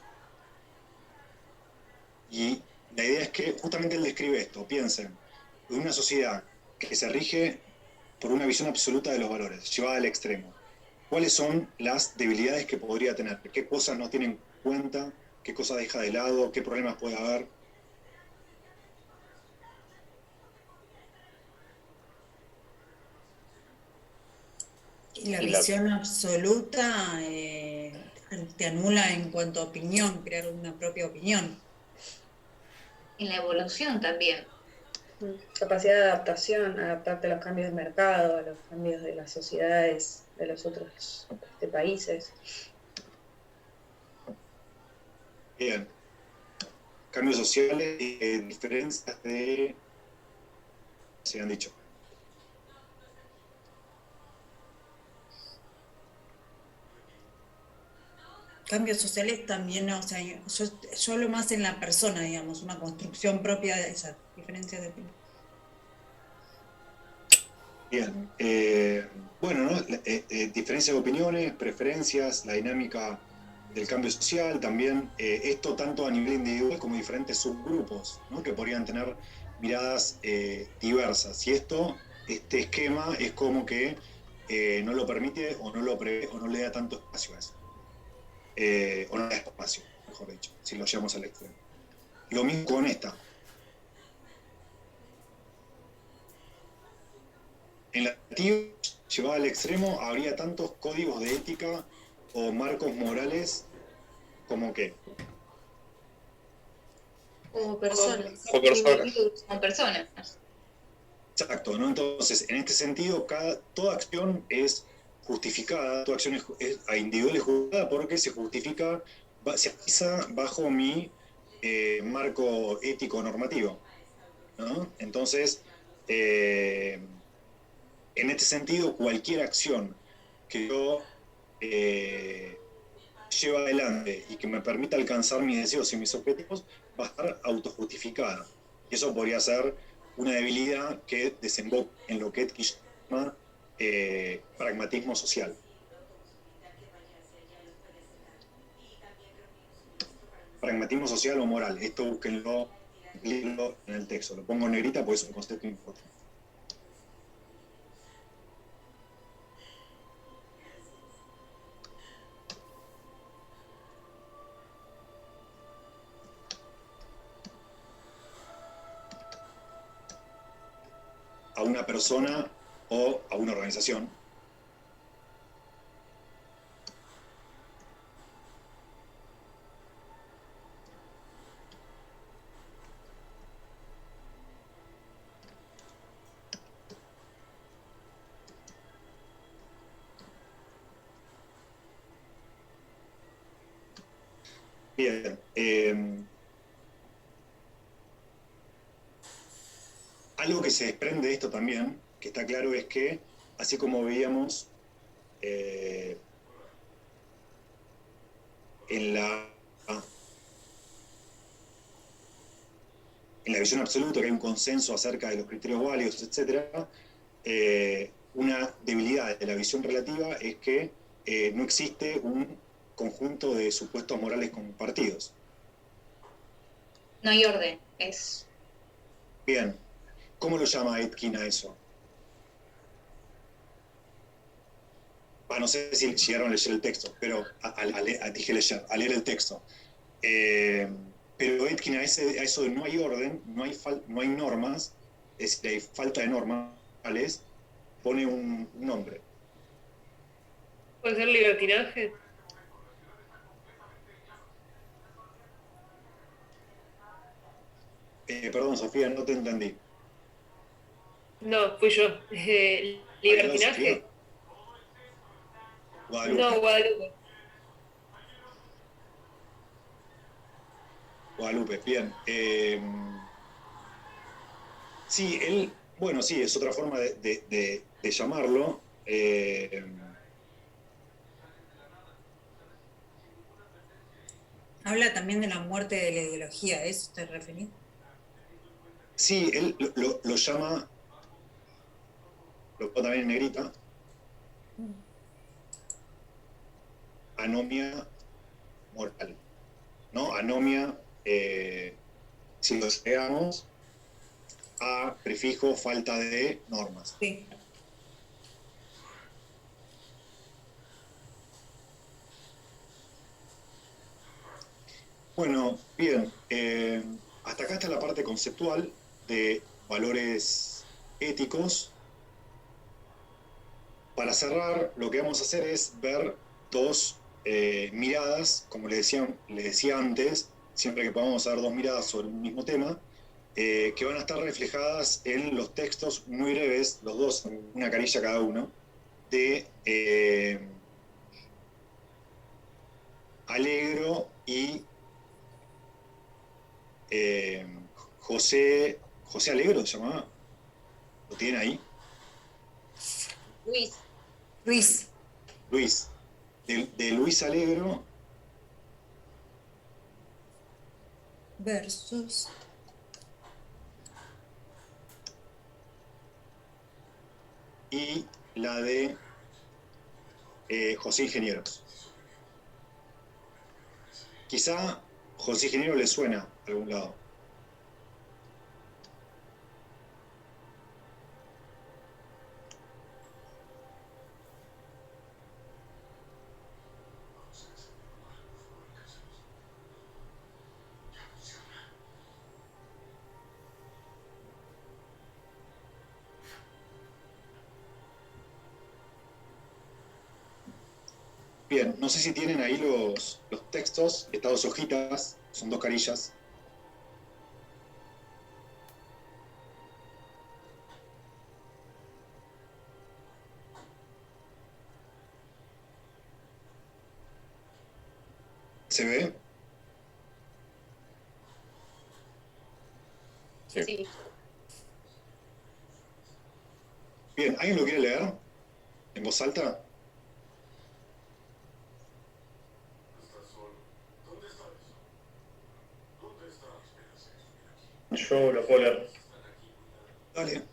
Y La idea es que justamente él describe esto. Piensen, en una sociedad que se rige por una visión absoluta de los valores, llevada al extremo. ¿Cuáles son las debilidades que podría tener? ¿Qué cosas no tiene en cuenta? ¿Qué cosas deja de lado? ¿Qué problemas puede haber? Y la visión absoluta te anula en cuanto a opinión, crear una propia opinión. En la evolución también. Capacidad de adaptación, adaptarte a los cambios del mercado, a los cambios de las sociedades de los otros países. Bien. Cambios sociales y diferencias de... se han dicho. Cambios sociales también, o sea, yo hablo más en la persona, digamos, una construcción propia de esas diferencias de opinión. Bien. Bueno, ¿no? Diferencias de opiniones, preferencias, la dinámica del cambio social, también esto tanto a nivel individual como diferentes subgrupos, ¿no? Que podrían tener miradas diversas. Y este esquema es como que no lo permite o no lo prevé o no le da tanto espacio a eso. O no da espacio, mejor dicho, si lo llevamos al extremo. Lo mismo con esta. En la negativa, llevada al extremo, habría tantos códigos de ética o marcos morales como que. Como personas. Como personas. Exacto, ¿no? Entonces, en este sentido, toda acción es justificada, toda acción es individual, es juzgada porque se justifica, se avisa bajo mi marco ético normativo, ¿no? Entonces, en este sentido, cualquier acción que yo lleve adelante y que me permita alcanzar mis deseos y mis objetivos va a estar autojustificada. Y eso podría ser una debilidad que desemboca en lo que Etkin llama pragmatismo social. Pragmatismo social o moral. Esto búsquenlo en el texto. Lo pongo en negrita porque es un concepto importante. A una persona o a una organización. Bien. Algo que se desprende de esto también, que está claro, es que, así como veíamos en la visión absoluta, que hay un consenso acerca de los criterios válidos, etc., una debilidad de la visión relativa es que no existe un conjunto de supuestos morales compartidos. No hay orden, es... Bien. ¿Cómo lo llama Etkin a eso? No sé si llegaron a leer el texto, pero dije leer, a leer el texto. Pero Etkin a eso de no hay orden, no hay normas, es decir, hay falta de normas, pone un nombre. ¿Puede ser libertinaje? Perdón, Sofía, no te entendí. No, fui yo. ¿Libertinaje? Guadalupe. No, Guadalupe. Guadalupe, bien. Sí, él, bueno, sí, es otra forma de llamarlo. Habla también de la muerte de la ideología, ¿a eso te referís? Sí, él lo llama, lo pongo también en negrita, anomia moral, ¿no? Anomia si lo agregamos a prefijo falta de normas. Sí. Bueno, bien, hasta acá está la parte conceptual de valores éticos. Para cerrar, lo que vamos a hacer es ver dos miradas, como les decía antes, siempre que podamos ver dos miradas sobre un mismo tema, que van a estar reflejadas en los textos muy breves, los dos, una carilla cada uno, de Alegro y José Alegro se llamaba. ¿Lo tienen ahí? Luis. De Luis Alegro versus y la de José Ingenieros. Quizá José Ingeniero le suena a algún lado. Bien, no sé si tienen ahí los textos, estas dos hojitas, son dos carillas. ¿Se ve? Sí. Bien, ¿alguien lo quiere leer en voz alta? Yo lo puedo leer. Dale.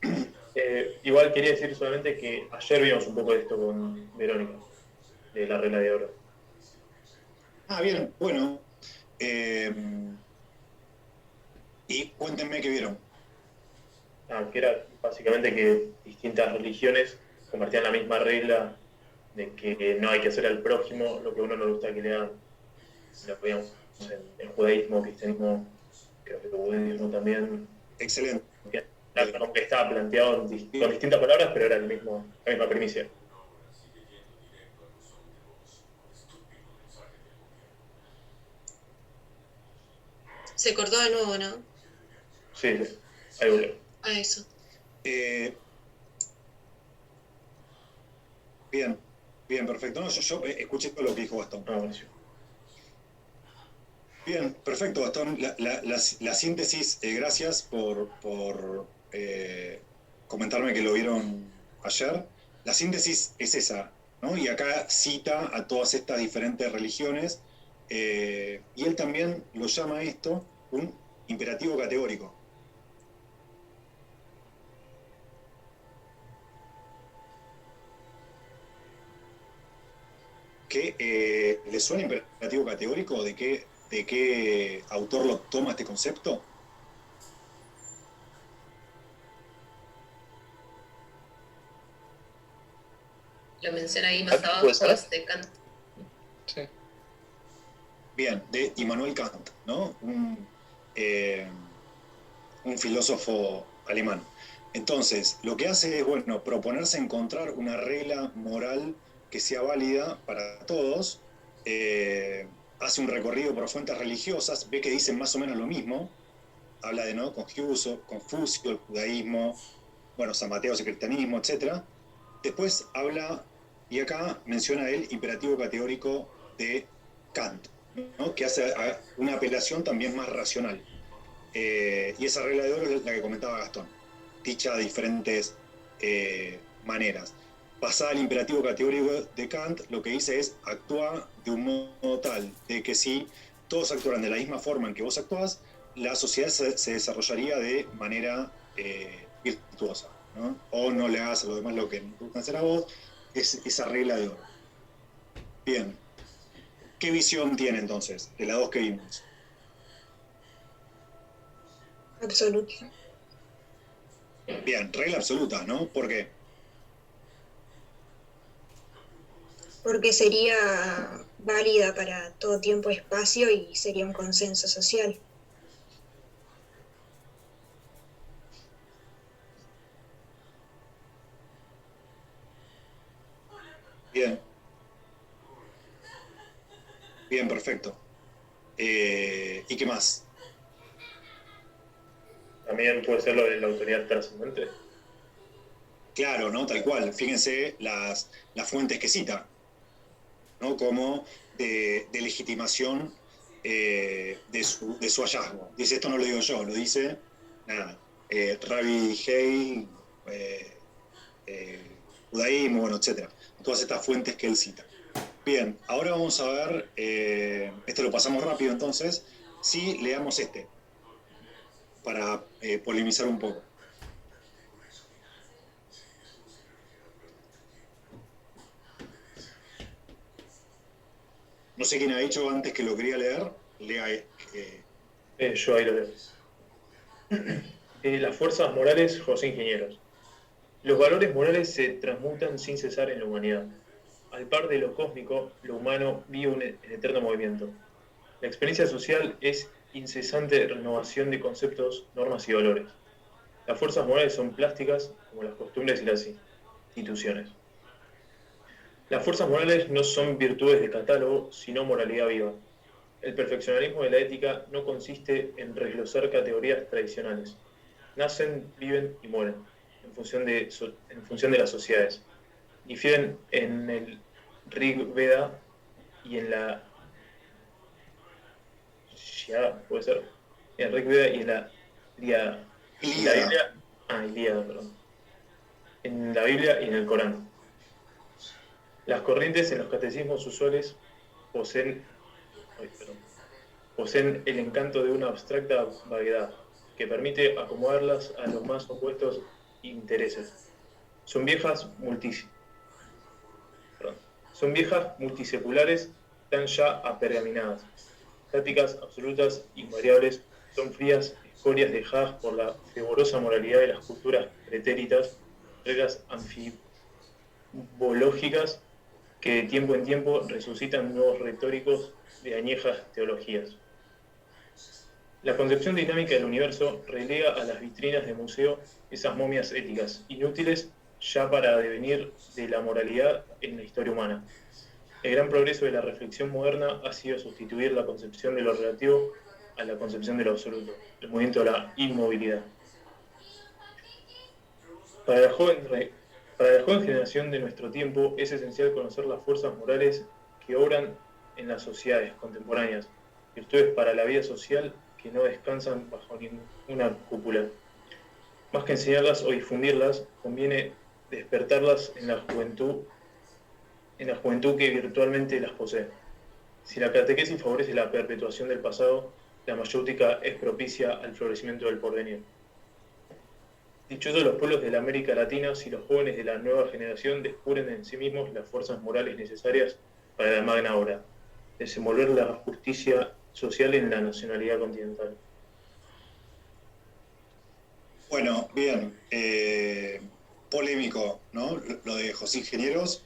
Igual quería decir solamente que ayer vimos un poco de esto con Verónica, de la regla de oro. Ah, bien, bueno. Y cuéntenme qué vieron. Que era básicamente que distintas religiones compartían la misma regla de que no hay que hacer al prójimo lo que a uno no le gusta que le hagan. Lo veíamos en judaísmo, cristianismo, creo que el budismo también. Excelente. Como que estaba planteado con distintas palabras, pero era la misma primicia. Se cortó de nuevo, ¿no? Sí, ahí volvió. A eso. Bien, perfecto. No, yo escuché todo lo que dijo Gastón. Bien, perfecto, Gastón. La síntesis, gracias por comentarme que lo vieron ayer. La síntesis es esa, ¿no? Y acá cita a todas estas diferentes religiones, y él también lo llama a esto un imperativo categórico. ¿Qué le suena imperativo categórico? ¿De qué autor lo toma este concepto? Lo menciona ahí más abajo, es de Kant. Sí. Bien, de Immanuel Kant, ¿no? Un filósofo alemán. Entonces, lo que hace es, bueno, proponerse encontrar una regla moral que sea válida para todos, hace un recorrido por fuentes religiosas, ve que dicen más o menos lo mismo, habla de Confucio, el judaísmo, bueno, San Mateo, el cristianismo, etc. Después habla, y acá menciona el imperativo categórico de Kant, ¿no? Que hace una apelación también más racional. Y esa regla de oro es la que comentaba Gastón, dicha de diferentes maneras. Pasada al imperativo categórico de Kant, lo que dice es actúa de un modo tal de que si todos actuaran de la misma forma en que vos actuás, la sociedad se desarrollaría de manera virtuosa, ¿no? O no le hagas a los demás lo que no pueden hacer a vos, es esa regla de oro. Bien. ¿Qué visión tiene entonces de las dos que vimos? Absoluta. Bien, regla absoluta, ¿no? ¿Por qué? Porque sería válida para todo tiempo y espacio y sería un consenso social. Bien. Bien, perfecto. ¿Y qué más? También puede ser lo de la autoridad trascendente. Claro, ¿no? Tal cual. Fíjense las fuentes que cita, ¿no? Como de legitimación de su hallazgo. Dice, esto no lo digo yo, lo dice Rabbi Hey, judaísmo, bueno, etcétera. Todas estas fuentes que él cita. Bien, ahora vamos a ver, esto lo pasamos rápido entonces, sí, leamos este, para polemizar un poco. No sé quién ha dicho antes que lo quería leer, lea. Yo ahí lo leo. Las fuerzas morales, José Ingenieros. Los valores morales se transmutan sin cesar en la humanidad. Al par de lo cósmico, lo humano vive un eterno movimiento. La experiencia social es incesante renovación de conceptos, normas y valores. Las fuerzas morales son plásticas como las costumbres y las instituciones. Las fuerzas morales no son virtudes de catálogo, sino moralidad viva. El perfeccionalismo de la ética no consiste en desglosar categorías tradicionales. Nacen, viven y mueren, en función de las sociedades. Difieren en el Rig Veda y en la Shia, puede ser, en el Rig Veda y en la Ilíada. Ilíada, perdón. En la Biblia y en el Corán. Las corrientes en los catecismos usuales poseen el encanto de una abstracta vaguedad que permite acomodarlas a los más opuestos intereses. Son viejas multiseculares, están ya apergaminadas. Estáticas, absolutas, invariables, son frías escorias dejadas por la fervorosa moralidad de las culturas pretéritas, reglas anfibológicas que de tiempo en tiempo resucitan nuevos retóricos de añejas teologías. La concepción dinámica del universo relega a las vitrinas de museo esas momias éticas, inútiles ya para devenir de la moralidad en la historia humana. El gran progreso de la reflexión moderna ha sido sustituir la concepción de lo relativo a la concepción de lo absoluto, el movimiento de la inmovilidad. Para la joven generación de nuestro tiempo es esencial conocer las fuerzas morales que obran en las sociedades contemporáneas, virtudes para la vida social que no descansan bajo ninguna cúpula. Más que enseñarlas o difundirlas, conviene despertarlas en la juventud que virtualmente las posee. Si la catequesis favorece la perpetuación del pasado, la mayéutica es propicia al florecimiento del porvenir. Dichosos los pueblos de la América Latina si los jóvenes de la nueva generación descubren en sí mismos las fuerzas morales necesarias para la magna obra, desenvolver la justicia social en la nacionalidad continental. Bueno, bien. Polémico, ¿no? Lo de José Ingenieros.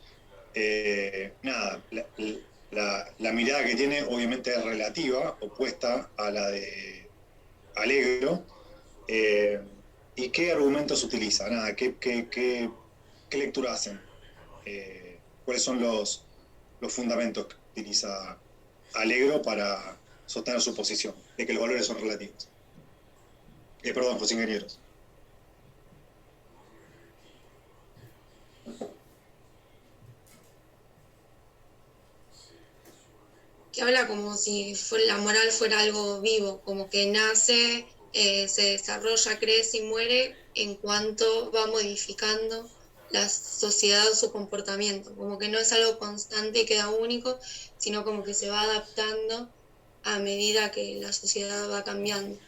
La mirada que tiene obviamente es relativa, opuesta a la de Alegro. ¿Y qué argumentos utiliza? ¿Qué lectura hacen? ¿Cuáles son los fundamentos que utiliza Alegro para sostener su posición de que los valores son relativos? Perdón, José Ingenieros. Que habla como si la moral fuera algo vivo, como que nace, se desarrolla, crece y muere en cuanto va modificando la sociedad o su comportamiento, como que no es algo constante y queda único, sino como que se va adaptando a medida que la sociedad va cambiando.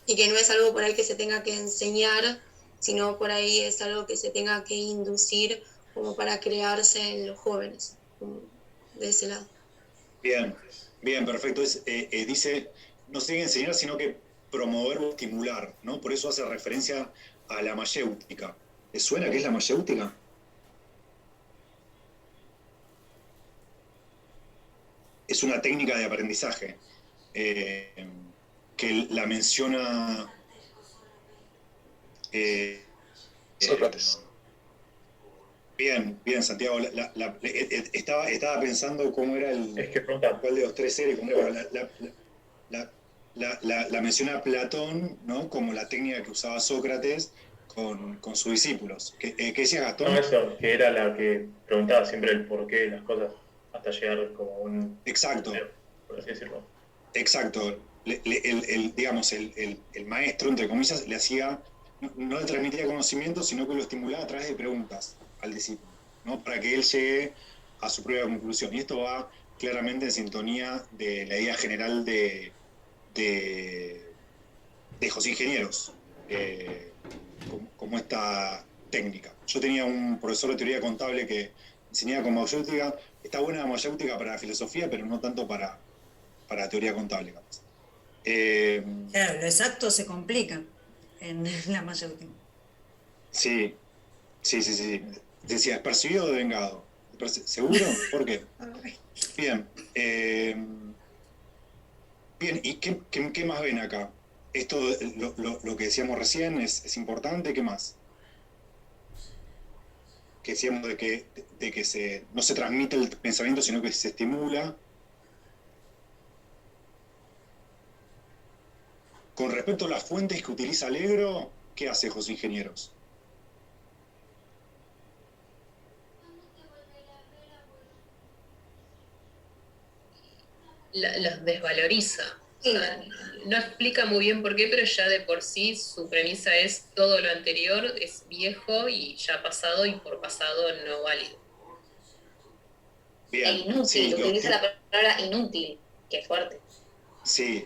Y que no es algo por ahí que se tenga que enseñar, sino por ahí es algo que se tenga que inducir como para crearse en los jóvenes, de ese lado. Bien, perfecto. Dice, no se tiene que enseñar, sino que promover o estimular, ¿no? Por eso hace referencia a la mayéutica. ¿Les suena qué es la mayéutica? Es una técnica de aprendizaje que la menciona Sócrates. Bien, Santiago. Estaba pensando cómo era cuál de los tres seres, cómo era la menciona Platón, ¿no? Como la técnica que usaba Sócrates con sus discípulos. ¿Qué decía Gastón? No, eso, que era la que preguntaba siempre el porqué de las cosas hasta llegar como un... Exacto. Por así decirlo. Exacto. Digamos, el maestro, entre comillas, le hacía, no le transmitía conocimiento, sino que lo estimulaba a través de preguntas al discípulo, ¿no? Para que él llegue a su propia conclusión. Y esto va claramente en sintonía de la idea general de José Ingenieros, como esta técnica. Yo tenía un profesor de teoría contable que enseñaba con mayéutica. Está buena la mayéutica para la filosofía, pero no tanto para teoría contable, capaz. Claro, lo exacto se complica en la mayéutica. Sí. Decía, ¿es percibido o devengado? ¿Seguro? ¿Por qué? Bien. Bien, ¿y qué más ven acá? Esto, lo que decíamos recién, es importante. ¿Qué más? Que decíamos de que no se transmite el pensamiento, sino que se estimula. Con respecto a las fuentes que utiliza Allegro, ¿qué hace José Ingenieros? Los desvaloriza. O sea, no explica muy bien por qué, pero ya de por sí su premisa es todo lo anterior es viejo y ya pasado, y por pasado no válido. Bien, E inútil, sí, utiliza la palabra inútil, que es fuerte. Sí,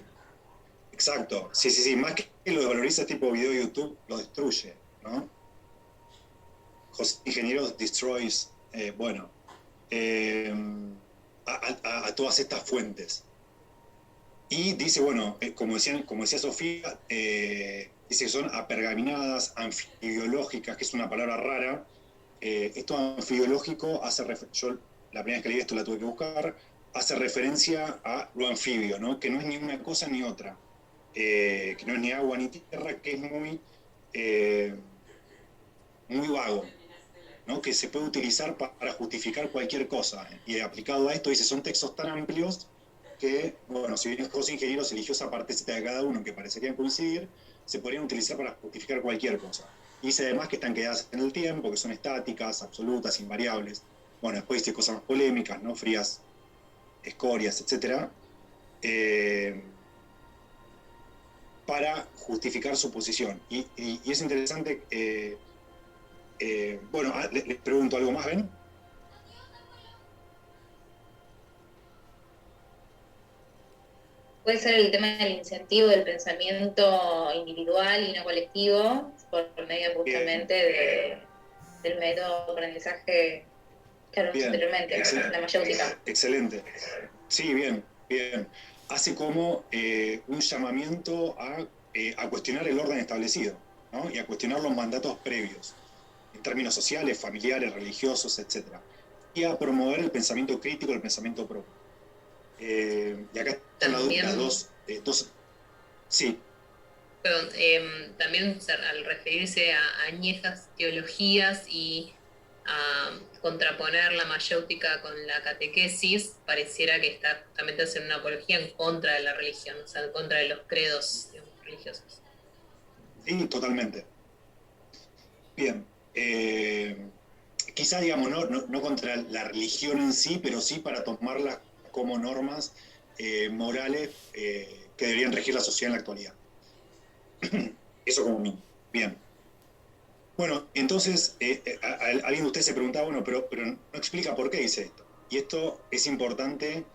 exacto. Sí. Más que lo desvaloriza, tipo video de YouTube, lo destruye, ¿no? José Ingenieros destroys, a todas estas fuentes. Y dice, bueno, como decía Sofía, dice que son apergaminadas, anfibiológicas, que es una palabra rara. Esto anfibiológico yo la primera vez que leí esto la tuve que buscar, hace referencia a lo anfibio, ¿no? Que no es ni una cosa ni otra, que no es ni agua ni tierra, que es muy vago, ¿no? Que se puede utilizar para justificar cualquier cosa. Y aplicado a esto, dice, son textos tan amplios que, bueno, si bien José Ingenieros eligió esa partecita de cada uno que parecerían coincidir, se podrían utilizar para justificar cualquier cosa. Y dice además que están quedadas en el tiempo, que son estáticas, absolutas, invariables. Bueno, después dice cosas más polémicas, ¿no? Frías, escorias, etc. Para justificar su posición. Y es interesante, les pregunto algo más, ¿ven? Puede ser el tema del incentivo del pensamiento individual y no colectivo, por medio justamente del método de aprendizaje que hablamos anteriormente, la mayéutica. Excelente. Sí, bien. Hace como un llamamiento a cuestionar el orden establecido, ¿no? Y a cuestionar los mandatos previos, en términos sociales, familiares, religiosos, etc. Y a promover el pensamiento crítico, el pensamiento propio. Y acá están las dos. Sí. Perdón, también al referirse a añejas teologías y a contraponer la mayéutica con la catequesis, pareciera que está justamente haciendo una apología en contra de la religión, o sea, en contra de los credos, digamos, religiosos. Sí, totalmente. Bien. Quizá, digamos, no contra la religión en sí, pero sí para tomarla como normas morales que deberían regir la sociedad en la actualidad. Eso como mínimo. Bien. Bueno, entonces, alguien de ustedes se preguntaba, bueno, pero no explica por qué dice esto. Y esto es importante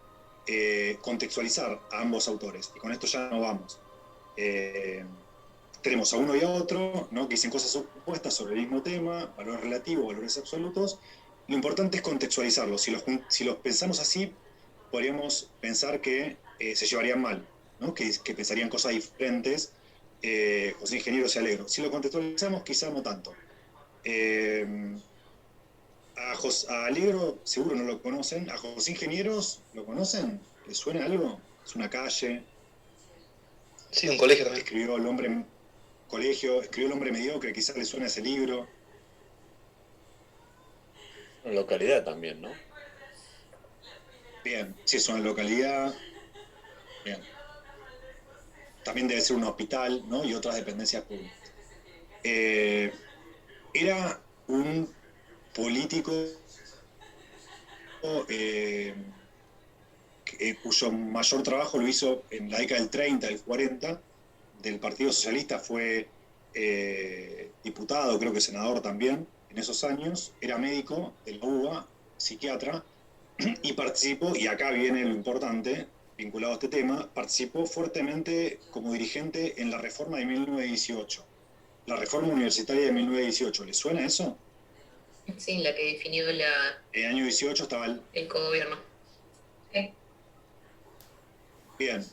contextualizar a ambos autores. Y con esto ya no vamos. Tenemos a uno y a otro, ¿no? Que dicen cosas opuestas sobre el mismo tema, valores relativos, valores absolutos. Lo importante es contextualizarlos. Si los pensamos así, podríamos pensar que se llevarían mal, ¿no? Que pensarían cosas diferentes José Ingenieros y Alegro. Si lo contextualizamos, quizá no tanto. A Alegro seguro no lo conocen. A José Ingenieros, ¿lo conocen? ¿Les suena algo? Es una calle. Sí, un colegio también. Escribió El hombre mediocre, quizás les suena ese libro. Una localidad también, ¿no? Bien, sí, es una localidad. Bien. También debe ser un hospital, ¿no? Y otras dependencias públicas. Era un político cuyo mayor trabajo lo hizo en la década del 30, del 40, del Partido Socialista, fue diputado, creo que senador también, en esos años, era médico de la UBA, psiquiatra, y participó, y acá viene lo importante, vinculado a este tema, participó fuertemente como dirigente en la reforma de 1918, la reforma universitaria de 1918. ¿Le suena eso? Sí, la que definió En el año 18 estaba el cogobierno. Sí. Bien.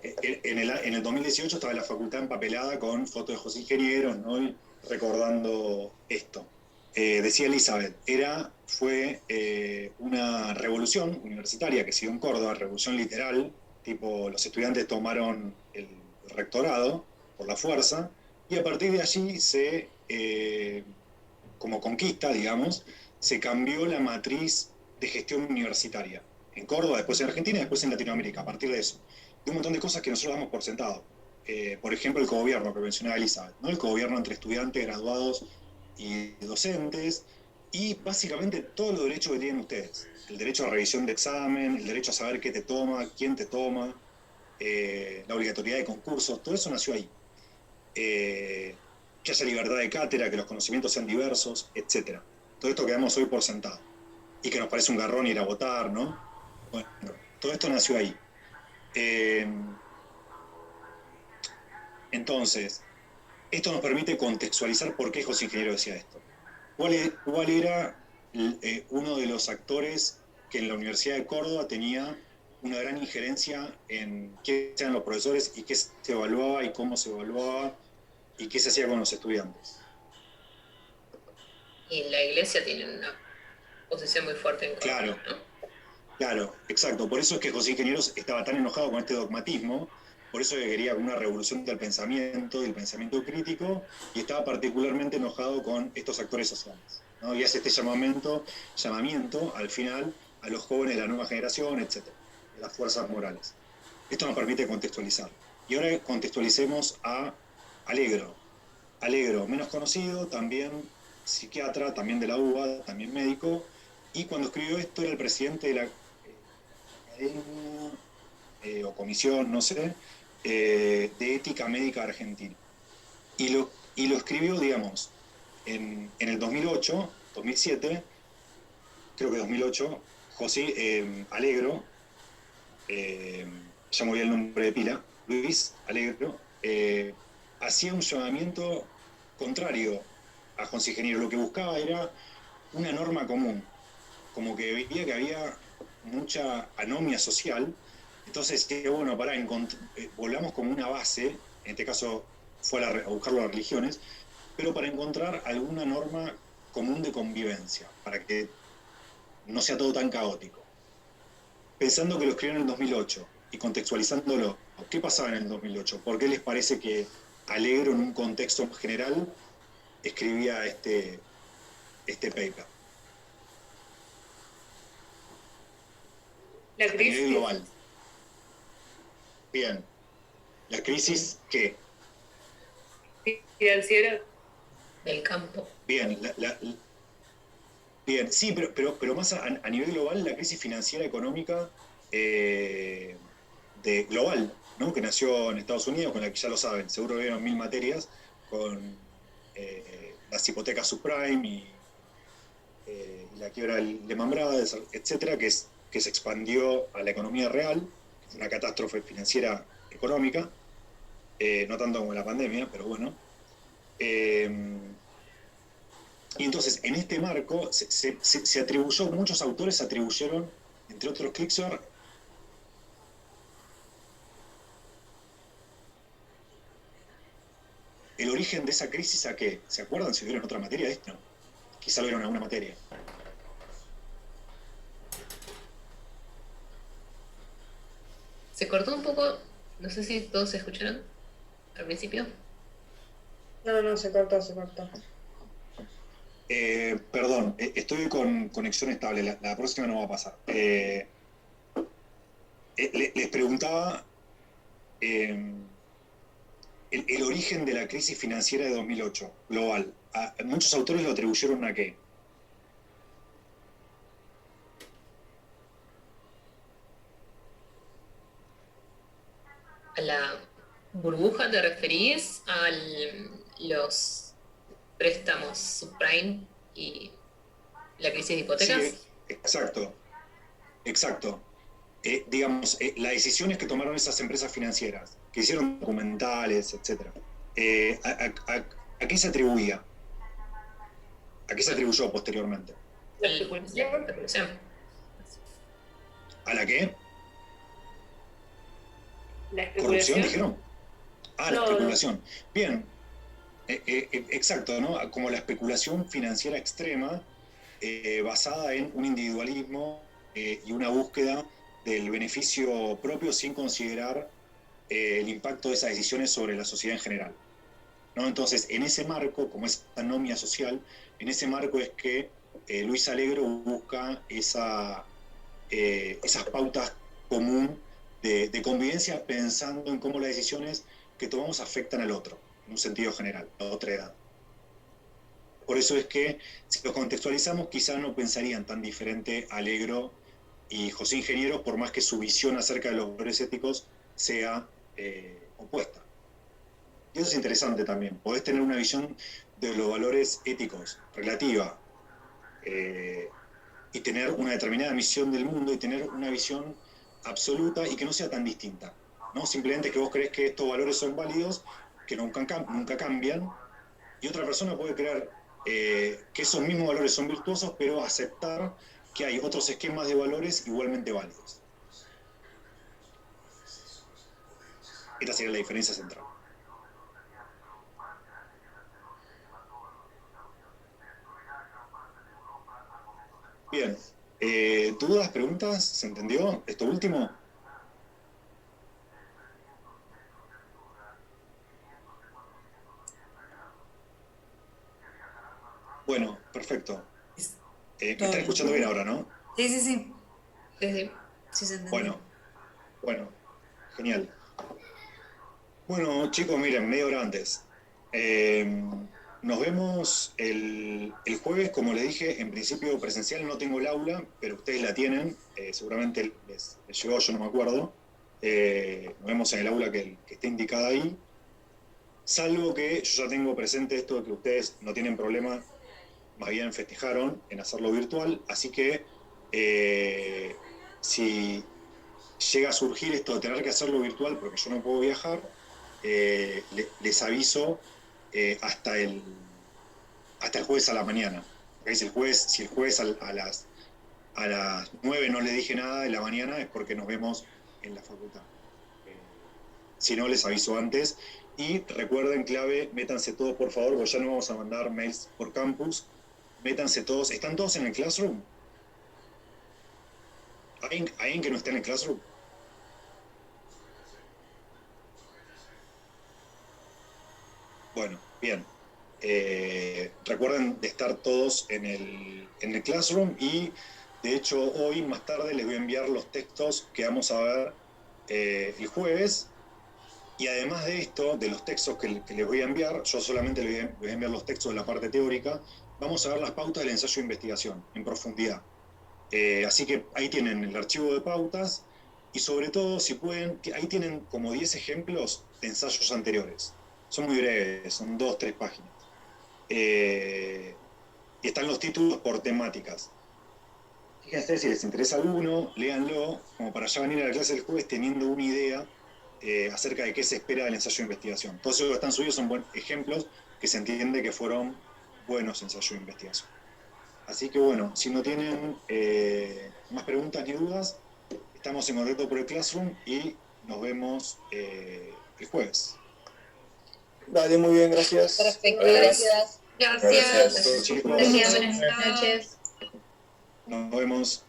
En el 2018 estaba la facultad empapelada con fotos de José Ingenieros, ¿no? Y recordando esto. Decía Elizabeth, fue una revolución universitaria que siguió en Córdoba, revolución literal, tipo los estudiantes tomaron el rectorado por la fuerza, y a partir de allí como conquista, digamos, se cambió la matriz de gestión universitaria. En Córdoba, después en Argentina y después en Latinoamérica, a partir de eso. De un montón de cosas que nosotros damos por sentado. Por ejemplo, el cogobierno que mencionaba Elizabeth, ¿no? El cogobierno entre estudiantes, graduados y docentes, y básicamente todos los derechos que tienen ustedes. El derecho a revisión de examen, el derecho a saber qué te toma, quién te toma, la obligatoriedad de concursos, todo eso nació ahí. Que haya libertad de cátedra, que los conocimientos sean diversos, etc. Todo esto que damos hoy por sentado. Y que nos parece un garrón ir a votar, ¿no? Bueno, todo esto nació ahí. Entonces, esto nos permite contextualizar por qué José Ingeniero decía esto. ¿Cuál era uno de los actores que en la Universidad de Córdoba tenía una gran injerencia en qué eran los profesores y qué se evaluaba y cómo se evaluaba y qué se hacía con los estudiantes? Y la iglesia tiene una posición muy fuerte en Córdoba, Claro. ¿no? Claro, exacto. Por eso es que José Ingenieros estaba tan enojado con este dogmatismo, por eso que quería una revolución del pensamiento crítico, y estaba particularmente enojado con estos actores sociales, ¿no? Y hace este llamamiento al final a los jóvenes de la nueva generación, etc., de las fuerzas morales. Esto nos permite contextualizar. Y ahora contextualicemos a Alegro. Alegro, menos conocido, también psiquiatra, también de la UBA, también médico, y cuando escribió esto era el presidente de la academia o comisión, no sé, de ética médica argentina. Y lo escribió, digamos, en el 2008, 2007, creo que 2008, José Alegro, ya me olvidé el nombre de pila, Luis Alegro, hacía un llamamiento contrario a José Ingeniero. Lo que buscaba era una norma común, como que veía que había mucha anomia social. Entonces, bueno, volvamos como una base, en este caso fue a buscar las religiones, pero para encontrar alguna norma común de convivencia, para que no sea todo tan caótico. Pensando que lo escribió en el 2008 y contextualizándolo, ¿qué pasaba en el 2008? ¿Por qué les parece que Alegro, en un contexto general, escribía este paper? La A nivel crisis. global. Bien. ¿La crisis qué? Financiera. Del campo. Bien, bien, sí, pero más a nivel global, la crisis financiera económica global, ¿no? Que nació en Estados Unidos, con la que ya lo saben, seguro vieron 1000 materias, con las hipotecas subprime y la quiebra de Lehman Brothers, etcétera, que se expandió a la economía real, que fue una catástrofe financiera económica, no tanto como la pandemia, pero bueno. Y entonces, en este marco, se atribuyó, muchos autores atribuyeron, entre otros Klickser, origen de esa crisis a qué? ¿Se acuerdan si lo vieron en otra materia esto? Quizá lo vieron en alguna materia. Se cortó un poco, no sé si todos se escucharon al principio. No, se cortó. Perdón, estoy con conexión estable, la próxima no va a pasar. Les preguntaba el origen de la crisis financiera de 2008, global. Muchos autores lo atribuyeron a qué. ¿A la burbuja te referís? ¿A los préstamos subprime y la crisis de hipotecas? Sí, exacto. Digamos, las decisiones que tomaron esas empresas financieras, que hicieron documentales, etc. ¿A qué se atribuía? ¿A qué se atribuyó posteriormente? La especulación. ¿A la qué? ¿La ¿Corrupción especulación? dijeron? La No, especulación. Bien, exacto, ¿no? Como la especulación financiera extrema basada en un individualismo y una búsqueda del beneficio propio sin considerar el impacto de esas decisiones sobre la sociedad en general, ¿no? Entonces, en ese marco, como esa anomia social, en ese marco es que Luis Allegro busca esas pautas común de convivencia, pensando en cómo las decisiones que tomamos afectan al otro, en un sentido general, a otra edad. Por eso es que, si los contextualizamos, quizá no pensarían tan diferente Allegro y José Ingeniero, por más que su visión acerca de los valores éticos sea opuesta. Y eso es interesante también. Podés tener una visión de los valores éticos relativa y tener una determinada misión del mundo y tener una visión absoluta y que no sea tan distinta, ¿no? Simplemente que vos creés que estos valores son válidos, que nunca cambian, y otra persona puede creer que esos mismos valores son virtuosos, pero aceptar que hay otros esquemas de valores igualmente válidos. Esta sería la diferencia central. Bien, ¿dudas, preguntas? ¿Se entendió esto último? Bueno, perfecto. Me están escuchando bien ahora, ¿no? Sí. Sí. Sí, se entendió. Bueno, genial. Bueno, chicos, miren, media hora antes. Nos vemos el jueves, como les dije, en principio presencial, no tengo el aula, pero ustedes la tienen, seguramente les llegó, yo no me acuerdo. Nos vemos en el aula que esté indicada ahí. Salvo que yo ya tengo presente esto de que ustedes no tienen problema, más bien festejaron en hacerlo virtual, así que si llega a surgir esto de tener que hacerlo virtual porque yo no puedo viajar, les aviso hasta el jueves a la mañana. Si el jueves a las 9 no le dije nada de la mañana, es porque nos vemos en la facultad. Si no, les aviso antes. Y recuerden, clave, métanse todos, por favor, porque ya no vamos a mandar mails por campus. Métanse todos. ¿Están todos en el Classroom? ¿Hay alguien que no esté en el Classroom? Bueno, bien. Recuerden de estar todos en el Classroom y, de hecho, hoy más tarde les voy a enviar los textos que vamos a ver el jueves. Y además de esto, de los textos que les voy a enviar, yo solamente les voy a enviar los textos de la parte teórica, vamos a ver las pautas del ensayo de investigación en profundidad. Así que ahí tienen el archivo de pautas y sobre todo, si pueden, ahí tienen como 10 ejemplos de ensayos anteriores. Son muy breves, son 2-3 páginas. Y están los títulos por temáticas. Fíjense si les interesa alguno, léanlo, como para ya venir a la clase del jueves teniendo una idea acerca de qué se espera del ensayo de investigación. Todos esos que están subidos son buenos ejemplos que se entiende que fueron buenos ensayos de investigación. Así que bueno, si no tienen más preguntas ni dudas, estamos en contacto por el Classroom y nos vemos el jueves. Dale, muy bien, gracias. Perfecto, Gracias. gracias. Gracias. Chicos, Buenas noches. nos vemos.